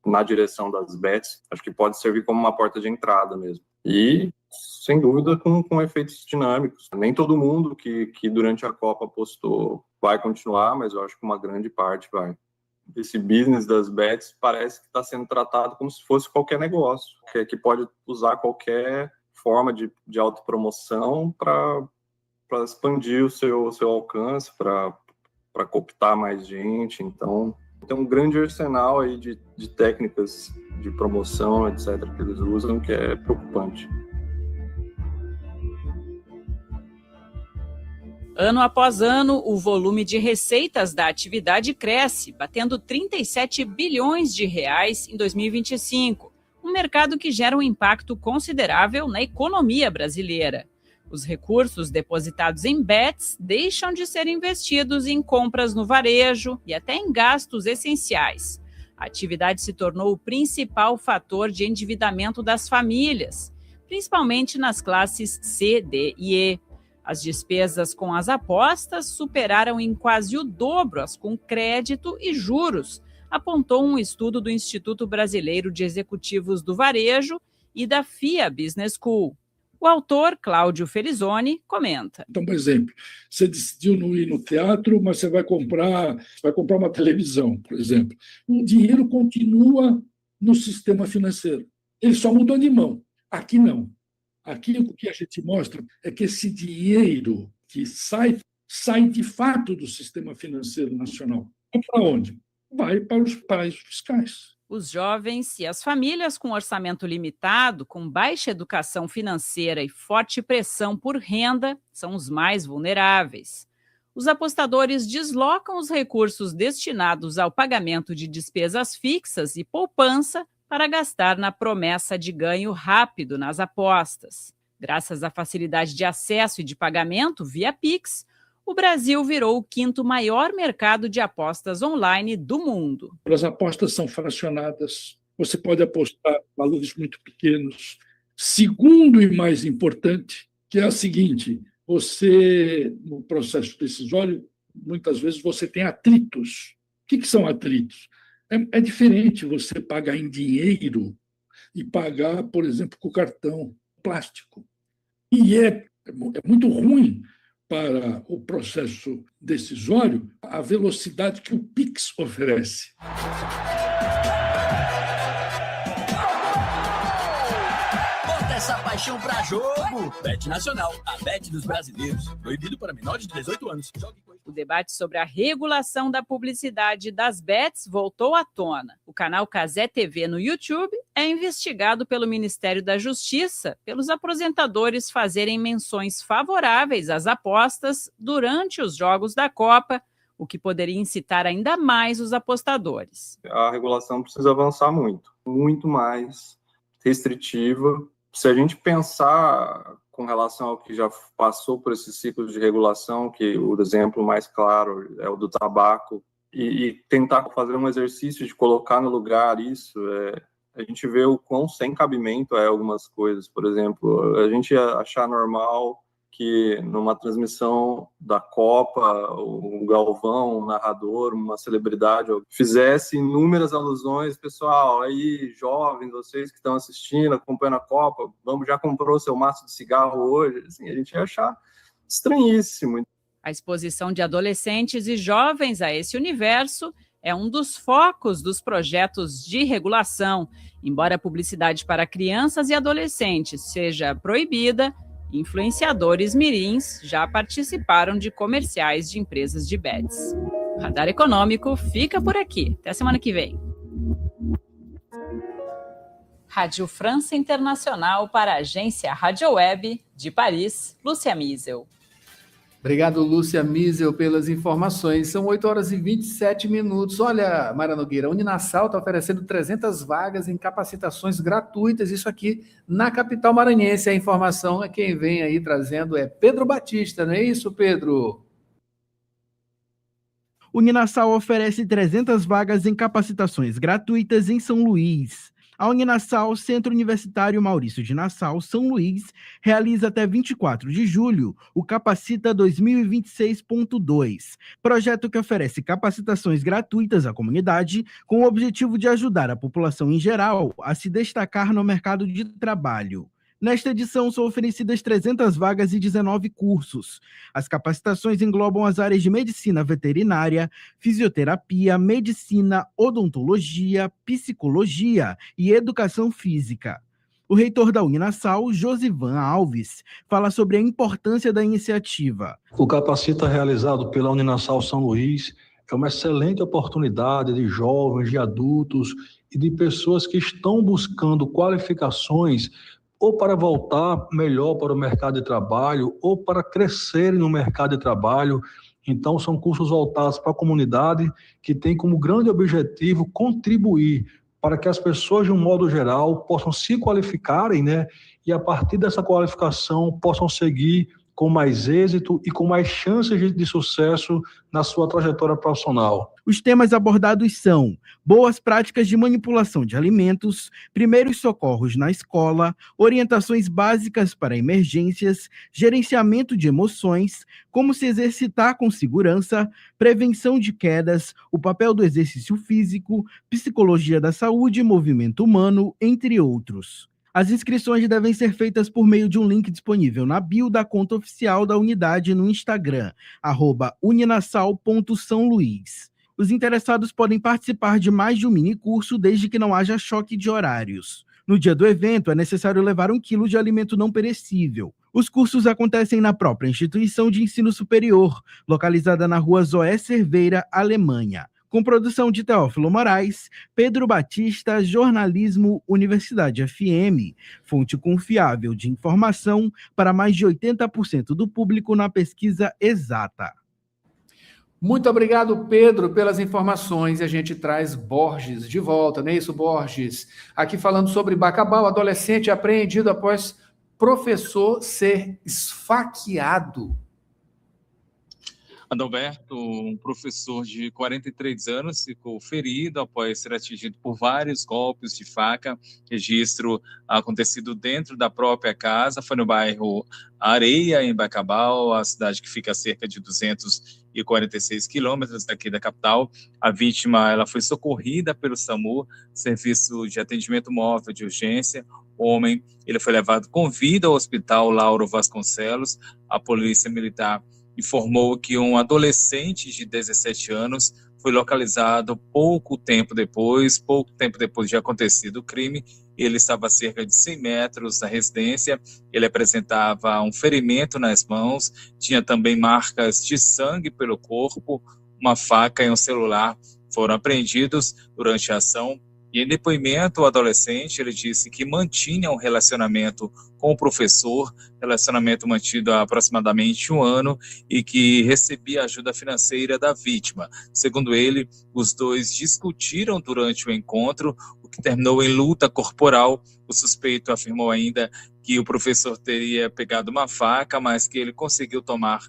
na direção das bets, acho que pode servir como uma porta de entrada mesmo. E, sem dúvida, com efeitos dinâmicos. Nem todo mundo que durante a Copa apostou vai continuar, mas eu acho que uma grande parte vai. Esse business das bets parece que está sendo tratado como se fosse qualquer negócio, que pode usar qualquer forma de autopromoção para expandir o seu alcance, para cooptar mais gente. Então, tem um grande arsenal aí de técnicas de promoção, etc., que eles usam, que é preocupante. Ano após ano, o volume de receitas da atividade cresce, batendo 37 bilhões de reais em 2025, um mercado que gera um impacto considerável na economia brasileira. Os recursos depositados em bets deixam de ser investidos em compras no varejo e até em gastos essenciais. A atividade se tornou o principal fator de endividamento das famílias, principalmente nas classes C, D e E. As despesas com as apostas superaram em quase o dobro as com crédito e juros, apontou um estudo do Instituto Brasileiro de Executivos do Varejo e da FIA Business School. O autor, Cláudio Felizoni, comenta. Então, por exemplo, você decidiu não ir no teatro, mas você vai comprar uma televisão, por exemplo. O dinheiro continua no sistema financeiro. Ele só mudou de mão. Aqui não. Aqui o que a gente mostra é que esse dinheiro que sai de fato do sistema financeiro nacional. Vai para onde? Vai para os paraísos fiscais. Os jovens e as famílias com orçamento limitado, com baixa educação financeira e forte pressão por renda, são os mais vulneráveis. Os apostadores deslocam os recursos destinados ao pagamento de despesas fixas e poupança para gastar na promessa de ganho rápido nas apostas. Graças à facilidade de acesso e de pagamento via Pix, o Brasil virou o 5º maior mercado de apostas online do mundo. As apostas são fracionadas, você pode apostar valores muito pequenos. Segundo e mais importante, que é a seguinte, você, no processo decisório, muitas vezes você tem atritos. O que são atritos? É diferente você pagar em dinheiro e pagar, por exemplo, com cartão plástico. E é muito ruim para o processo decisório a velocidade que o Pix oferece. Bota essa paixão pra jogo! Bet Nacional, a bet dos brasileiros. Proibido para menores de 18 anos. O debate sobre a regulação da publicidade das bets voltou à tona. O canal Cazé TV no YouTube é investigado pelo Ministério da Justiça pelos apresentadores fazerem menções favoráveis às apostas durante os jogos da Copa, o que poderia incitar ainda mais os apostadores. A regulação precisa avançar muito mais restritiva. Se a gente pensar com relação ao que já passou por esse ciclo de regulação, que o exemplo mais claro é o do tabaco, e tentar fazer um exercício de colocar no lugar isso, a gente vê o quão sem cabimento é algumas coisas. Por exemplo, a gente achar normal que numa transmissão da Copa, o Galvão, um narrador, uma celebridade, fizesse inúmeras alusões, pessoal, aí, jovens, vocês que estão assistindo, acompanhando a Copa, já comprou seu maço de cigarro hoje? Assim, a gente ia achar estranhíssimo. A exposição de adolescentes e jovens a esse universo é um dos focos dos projetos de regulação. Embora a publicidade para crianças e adolescentes seja proibida, influenciadores mirins já participaram de comerciais de empresas de bets. O Radar Econômico fica por aqui. Até semana que vem. Rádio França Internacional para a agência Rádio Web de Paris, Lúcia Miesel. Obrigado, Lúcia Miesel, pelas informações. São 8h27. Olha, Mara Nogueira, a Uninasal está oferecendo 300 vagas em capacitações gratuitas, isso aqui na capital maranhense. A informação é quem vem aí trazendo é Pedro Batista, não é isso, Pedro? O Uninasal oferece 300 vagas em capacitações gratuitas em São Luís. A Uninasal, Centro Universitário Maurício de Nassau, São Luís, realiza até 24 de julho o Capacita 2026.2, projeto que oferece capacitações gratuitas à comunidade com o objetivo de ajudar a população em geral a se destacar no mercado de trabalho. Nesta edição, são oferecidas 300 vagas e 19 cursos. As capacitações englobam as áreas de medicina veterinária, fisioterapia, medicina, odontologia, psicologia e educação física. O reitor da Uninasal, Josivan Alves, fala sobre a importância da iniciativa. O Capacita realizado pela Uninasal São Luís é uma excelente oportunidade de jovens, de adultos e de pessoas que estão buscando qualificações ou para voltar melhor para o mercado de trabalho, ou para crescerem no mercado de trabalho. Então, são cursos voltados para a comunidade que tem como grande objetivo contribuir para que as pessoas, de um modo geral, possam se qualificarem, né? E, a partir dessa qualificação, possam seguir com mais êxito e com mais chances de sucesso na sua trajetória profissional. Os temas abordados são boas práticas de manipulação de alimentos, primeiros socorros na escola, orientações básicas para emergências, gerenciamento de emoções, como se exercitar com segurança, prevenção de quedas, o papel do exercício físico, psicologia da saúde e movimento humano, entre outros. As inscrições devem ser feitas por meio de um link disponível na bio da conta oficial da unidade no Instagram, @uninasal.sãoluís. Os interessados podem participar de mais de um minicurso desde que não haja choque de horários. No dia do evento, é necessário levar 1 quilo de alimento não perecível. Os cursos acontecem na própria instituição de ensino superior, localizada na rua Zoé Cerveira, Alemanha. Com produção de Teófilo Moraes, Pedro Batista, Jornalismo, Universidade FM, fonte confiável de informação para mais de 80% do público na pesquisa exata. Muito obrigado, Pedro, pelas informações. A gente traz Borges de volta, não é isso, Borges? Aqui falando sobre Bacabal, adolescente apreendido após professor ser esfaqueado. Adalberto, um professor de 43 anos, ficou ferido após ser atingido por vários golpes de faca. Registro acontecido dentro da própria casa, foi no bairro Areia, em Bacabal, a cidade que fica a cerca de 246 quilômetros daqui da capital. A vítima ela foi socorrida pelo SAMU, Serviço de Atendimento Móvel de Urgência. O homem ele foi levado com vida ao Hospital Lauro Vasconcelos. A Polícia Militar informou que um adolescente de 17 anos foi localizado pouco tempo depois de acontecido o crime. Ele estava a cerca de 100 metros da residência, ele apresentava um ferimento nas mãos, tinha também marcas de sangue pelo corpo, uma faca e um celular foram apreendidos durante a ação. E em depoimento, o adolescente, ele disse que mantinha um relacionamento com o professor, relacionamento mantido há aproximadamente 1 ano, e que recebia ajuda financeira da vítima. Segundo ele, os dois discutiram durante o encontro, o que terminou em luta corporal. O suspeito afirmou ainda que o professor teria pegado uma faca, mas que ele conseguiu tomar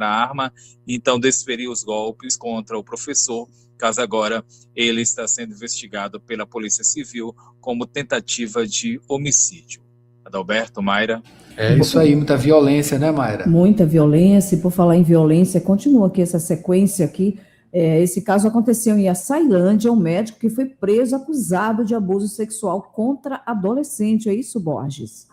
a arma, e então desferiu os golpes contra o professor. Caso agora, ele está sendo investigado pela Polícia Civil como tentativa de homicídio. Adalberto, Mayra. É isso aí, muita violência, né, Mayra? Muita violência, e por falar em violência, continua aqui essa sequência aqui. Esse caso aconteceu em Açailândia, um médico que foi preso acusado de abuso sexual contra adolescente. É isso, Borges?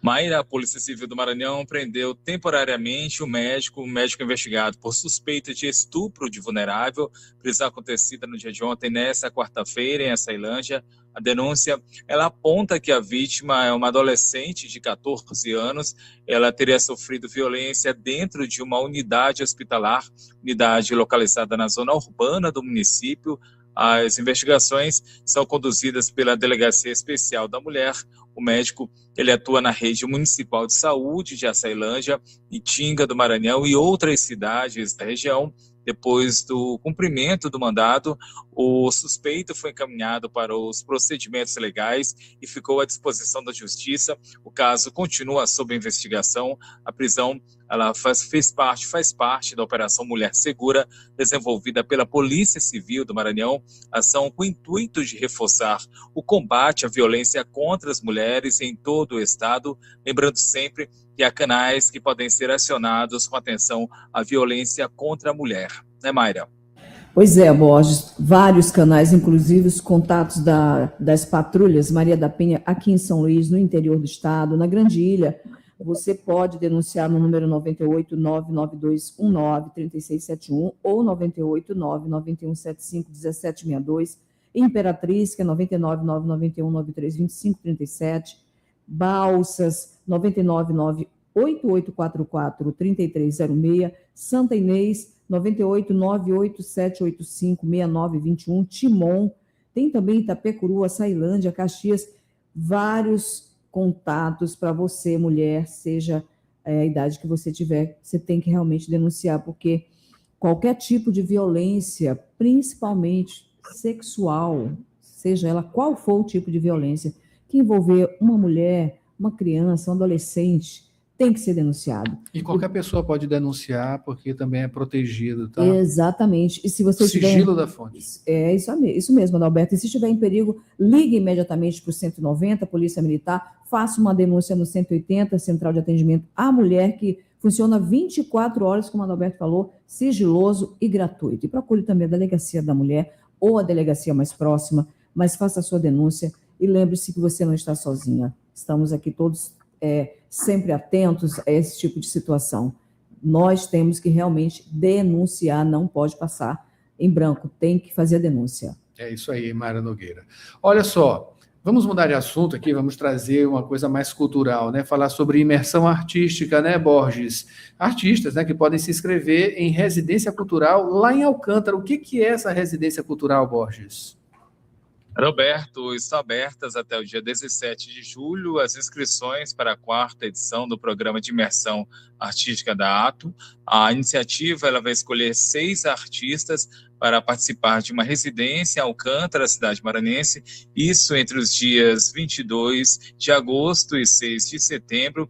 Mayra, a Polícia Civil do Maranhão prendeu temporariamente o médico investigado por suspeita de estupro de vulnerável, prisão acontecida no dia de ontem, nessa quarta-feira, em Açailândia. A denúncia, ela aponta que a vítima é uma adolescente de 14 anos, ela teria sofrido violência dentro de uma unidade hospitalar, unidade localizada na zona urbana do município. As investigações são conduzidas pela Delegacia Especial da Mulher. O médico ele atua na rede municipal de saúde de Açailândia, Itinga do Maranhão e outras cidades da região. Depois do cumprimento do mandado, o suspeito foi encaminhado para os procedimentos legais e ficou à disposição da Justiça. O caso continua sob investigação. A prisão ela faz parte da Operação Mulher Segura, desenvolvida pela Polícia Civil do Maranhão, ação com o intuito de reforçar o combate à violência contra as mulheres em todo o estado, lembrando sempre que há canais que podem ser acionados com atenção à violência contra a mulher. Né, Mayra? Pois é, Borges, vários canais, inclusive os contatos das patrulhas Maria da Penha aqui em São Luís, no interior do estado, na Grande Ilha. Você pode denunciar no número 98-99219-3671 ou 98-99175-1762, Imperatriz, que é 99-991-9325-37, Balsas, 999-8844-3306, Santa Inês, 98-98785-6921, Timon, tem também Itapecuru, Açailândia, Caxias. vários contatos para você, mulher, seja a idade que você tiver, você tem que realmente denunciar, porque qualquer tipo de violência, principalmente sexual, seja ela qual for o tipo de violência, que envolver uma mulher, uma criança, um adolescente, tem que ser denunciado. E qualquer pessoa pode denunciar, porque também é protegido, tá? Exatamente. E se você Sigilo da fonte. É isso mesmo, Adalberto. E se estiver em perigo, ligue imediatamente para o 190, Polícia Militar, faça uma denúncia no 180, Central de Atendimento à Mulher, que funciona 24 horas, como o Adalberto falou, sigiloso e gratuito. E procure também a Delegacia da Mulher ou a delegacia mais próxima, mas faça a sua denúncia e lembre-se que você não está sozinha. Estamos aqui todos sempre atentos a esse tipo de situação. Nós temos que realmente denunciar, não pode passar em branco, tem que fazer a denúncia. É isso aí, Mayra Nogueira. Olha só, vamos mudar de assunto aqui, vamos trazer uma coisa mais cultural, né? Falar sobre imersão artística, né, Borges? Artistas, né, que podem se inscrever em residência cultural lá em Alcântara. O que é essa residência cultural, Borges? Roberto, estão abertas até o dia 17 de julho as inscrições para a 4ª edição do programa de imersão artística da ATO. A iniciativa ela vai escolher 6 artistas para participar de uma residência em Alcântara, cidade maranhense, isso entre os dias 22 de agosto e 6 de setembro.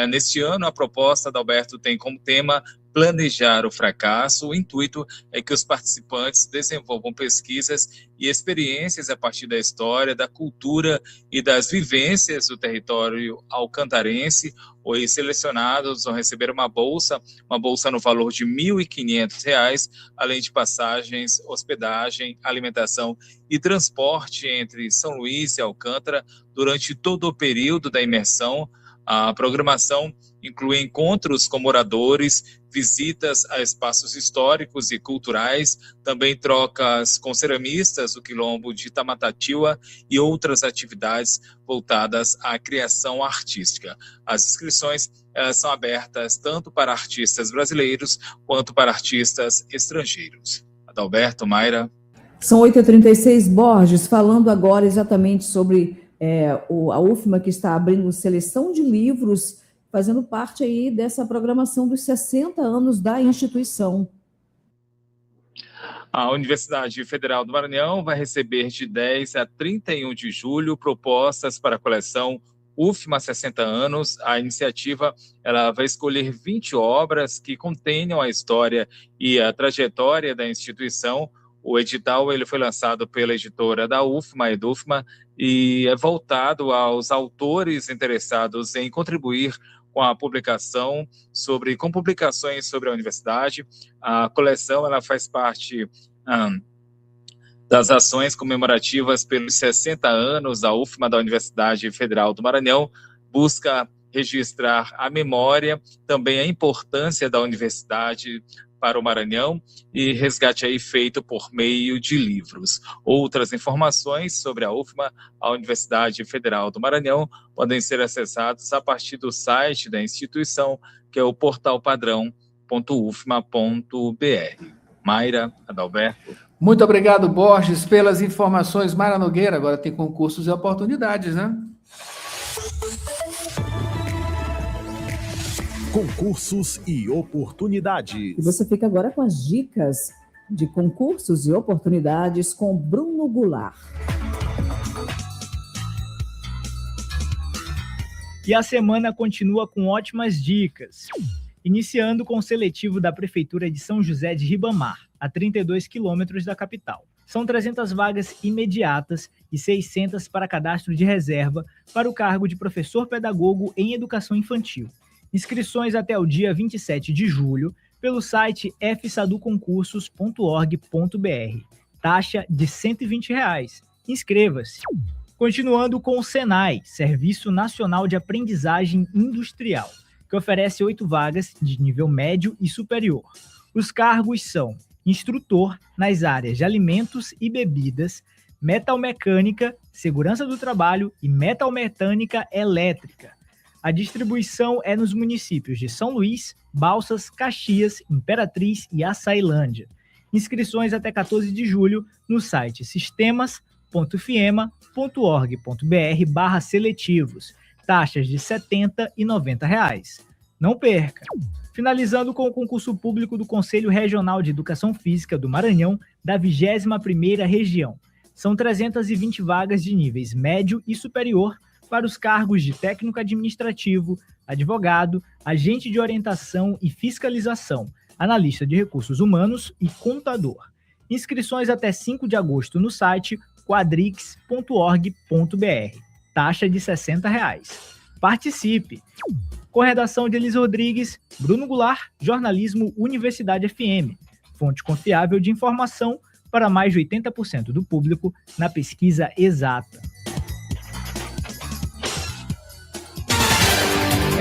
Neste ano, a proposta da Alberto tem como tema planejar o fracasso. O intuito é que os participantes desenvolvam pesquisas e experiências a partir da história, da cultura e das vivências do território alcantarense. Os selecionados vão receber uma bolsa no valor de R$ 1.500, além de passagens, hospedagem, alimentação e transporte entre São Luís e Alcântara durante todo o período da imersão. A programação inclui encontros com moradores, visitas a espaços históricos e culturais, também trocas com ceramistas do Quilombo de Tamatatiwa e outras atividades voltadas à criação artística. As inscrições são abertas tanto para artistas brasileiros quanto para artistas estrangeiros. Adalberto, Mayra. São 8h36, Borges, falando agora exatamente sobre a UFMA, que está abrindo seleção de livros, fazendo parte aí dessa programação dos 60 anos da instituição. A Universidade Federal do Maranhão vai receber de 10 a 31 de julho propostas para a coleção UFMA 60 anos. A iniciativa ela vai escolher 20 obras que contenham a história e a trajetória da instituição. O edital ele foi lançado pela editora da UFMA, Edufma, e é voltado aos autores interessados em contribuir com a publicação com publicações sobre a universidade. A coleção ela faz parte das ações comemorativas pelos 60 anos da UFMA, da Universidade Federal do Maranhão, busca registrar a memória, também a importância da universidade para o Maranhão e resgate aí feito por meio de livros. Outras informações sobre a UFMA, a Universidade Federal do Maranhão, podem ser acessadas a partir do site da instituição, que é o portalpadrão.ufma.br. Mayra, Adalberto. Muito obrigado, Borges, pelas informações. Mayra Nogueira, agora tem concursos e oportunidades, né? Concursos e oportunidades. E você fica agora com as dicas de concursos e oportunidades com Bruno Goulart. E a semana continua com ótimas dicas. Iniciando com o seletivo da Prefeitura de São José de Ribamar, a 32 quilômetros da capital. São 300 vagas imediatas e 600 para cadastro de reserva para o cargo de professor pedagogo em educação infantil. Inscrições até o dia 27 de julho pelo site fsaduconcursos.org.br. Taxa de R$ 120. Inscreva-se. Continuando com o SENAI, Serviço Nacional de Aprendizagem Industrial, que oferece 8 vagas de nível médio e superior. Os cargos são instrutor nas áreas de alimentos e bebidas, metalmecânica, segurança do trabalho e metalmecânica elétrica. A distribuição é nos municípios de São Luís, Balsas, Caxias, Imperatriz e Açailândia. Inscrições até 14 de julho no site sistemas.fsaduc.org.br. www.fiema.org.br/seletivos. Taxas de R$ 70 e R$ 90. Não perca! Finalizando com o concurso público do Conselho Regional de Educação Física do Maranhão, da 21ª Região. São 320 vagas de níveis médio e superior para os cargos de técnico administrativo, advogado, agente de orientação e fiscalização, analista de recursos humanos e contador. Inscrições até 5 de agosto no site quadrix.org.br. Taxa de R$ 60. Participe! Com redação de Elisa Rodrigues, Bruno Goulart, Jornalismo Universidade FM. Fonte confiável de informação para mais de 80% do público na pesquisa exata.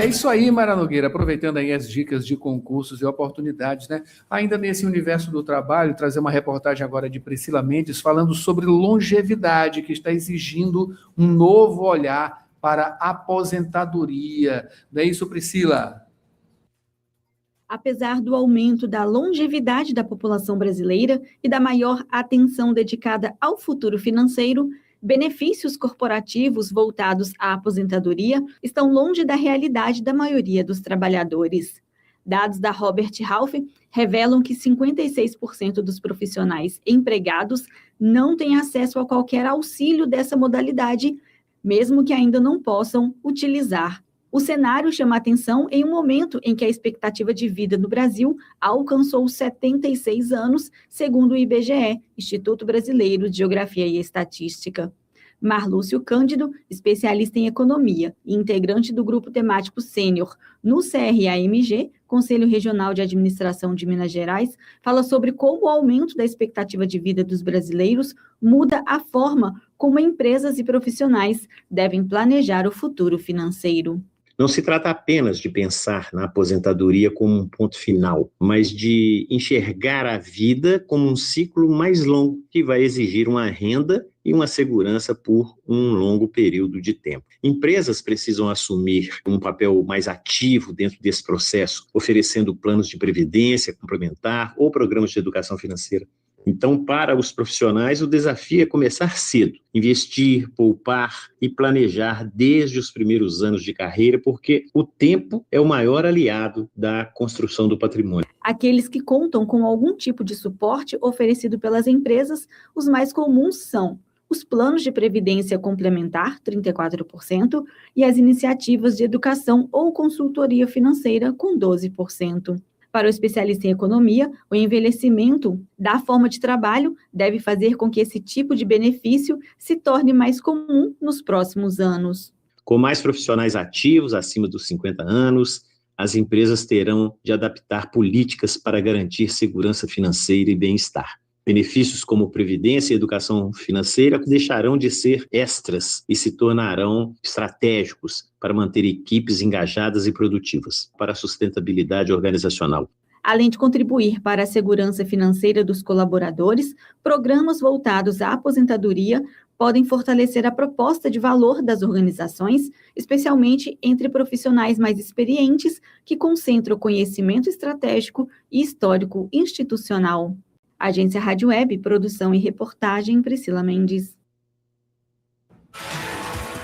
É isso aí, Mara Nogueira, aproveitando aí as dicas de concursos e oportunidades, né? Ainda nesse universo do trabalho, trazer uma reportagem agora de Priscila Mendes falando sobre longevidade, que está exigindo um novo olhar para a aposentadoria. Não é isso, Priscila? Apesar do aumento da longevidade da população brasileira e da maior atenção dedicada ao futuro financeiro, benefícios corporativos voltados à aposentadoria estão longe da realidade da maioria dos trabalhadores. Dados da Robert Half revelam que 56% dos profissionais empregados não têm acesso a qualquer auxílio dessa modalidade, mesmo que ainda não possam utilizar. O cenário chama atenção em um momento em que a expectativa de vida no Brasil alcançou 76 anos, segundo o IBGE, Instituto Brasileiro de Geografia e Estatística. Marlúcio Cândido, especialista em economia e integrante do grupo temático sênior no CRAMG, Conselho Regional de Administração de Minas Gerais, fala sobre como o aumento da expectativa de vida dos brasileiros muda a forma como empresas e profissionais devem planejar o futuro financeiro. Não se trata apenas de pensar na aposentadoria como um ponto final, mas de enxergar a vida como um ciclo mais longo que vai exigir uma renda e uma segurança por um longo período de tempo. Empresas precisam assumir um papel mais ativo dentro desse processo, oferecendo planos de previdência complementar ou programas de educação financeira. Então, para os profissionais, o desafio é começar cedo, investir, poupar e planejar desde os primeiros anos de carreira, porque o tempo é o maior aliado da construção do patrimônio. Aqueles que contam com algum tipo de suporte oferecido pelas empresas, os mais comuns são os planos de previdência complementar, 34%, e as iniciativas de educação ou consultoria financeira, com 12%. Para o especialista em economia, o envelhecimento da forma de trabalho deve fazer com que esse tipo de benefício se torne mais comum nos próximos anos. Com mais profissionais ativos acima dos 50 anos, as empresas terão de adaptar políticas para garantir segurança financeira e bem-estar. Benefícios como previdência e educação financeira deixarão de ser extras e se tornarão estratégicos para manter equipes engajadas e produtivas, para a sustentabilidade organizacional. Além de contribuir para a segurança financeira dos colaboradores, programas voltados à aposentadoria podem fortalecer a proposta de valor das organizações, especialmente entre profissionais mais experientes que concentram conhecimento estratégico e histórico institucional. Agência Rádio Web, produção e reportagem, Priscila Mendes.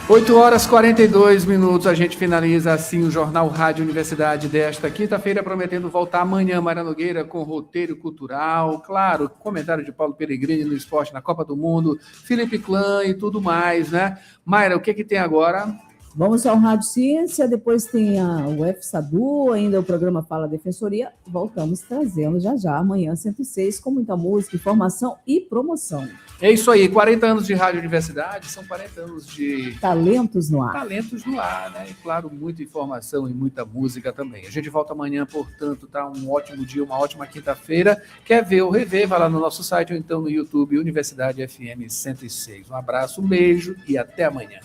8h42, a gente finaliza assim o Jornal Rádio Universidade desta quinta-feira, prometendo voltar amanhã, Mara Nogueira, com roteiro cultural, claro, comentário de Paulo Peregrini no esporte na Copa do Mundo, Felipe Clã e tudo mais, né? Mayra, o que tem agora? Vamos ao Rádio Ciência, depois tem o UFSADU, ainda o programa Fala Defensoria. Voltamos trazendo já, amanhã 106, com muita música, informação e promoção. É isso aí, 40 anos de Rádio Universidade, são 40 anos de... Talentos no ar. Talentos no ar, né? E claro, muita informação e muita música também. A gente volta amanhã, portanto, tá um ótimo dia, uma ótima quinta-feira. Quer ver ou rever, vai lá no nosso site ou então no YouTube, Universidade FM 106. Um abraço, um beijo e até amanhã.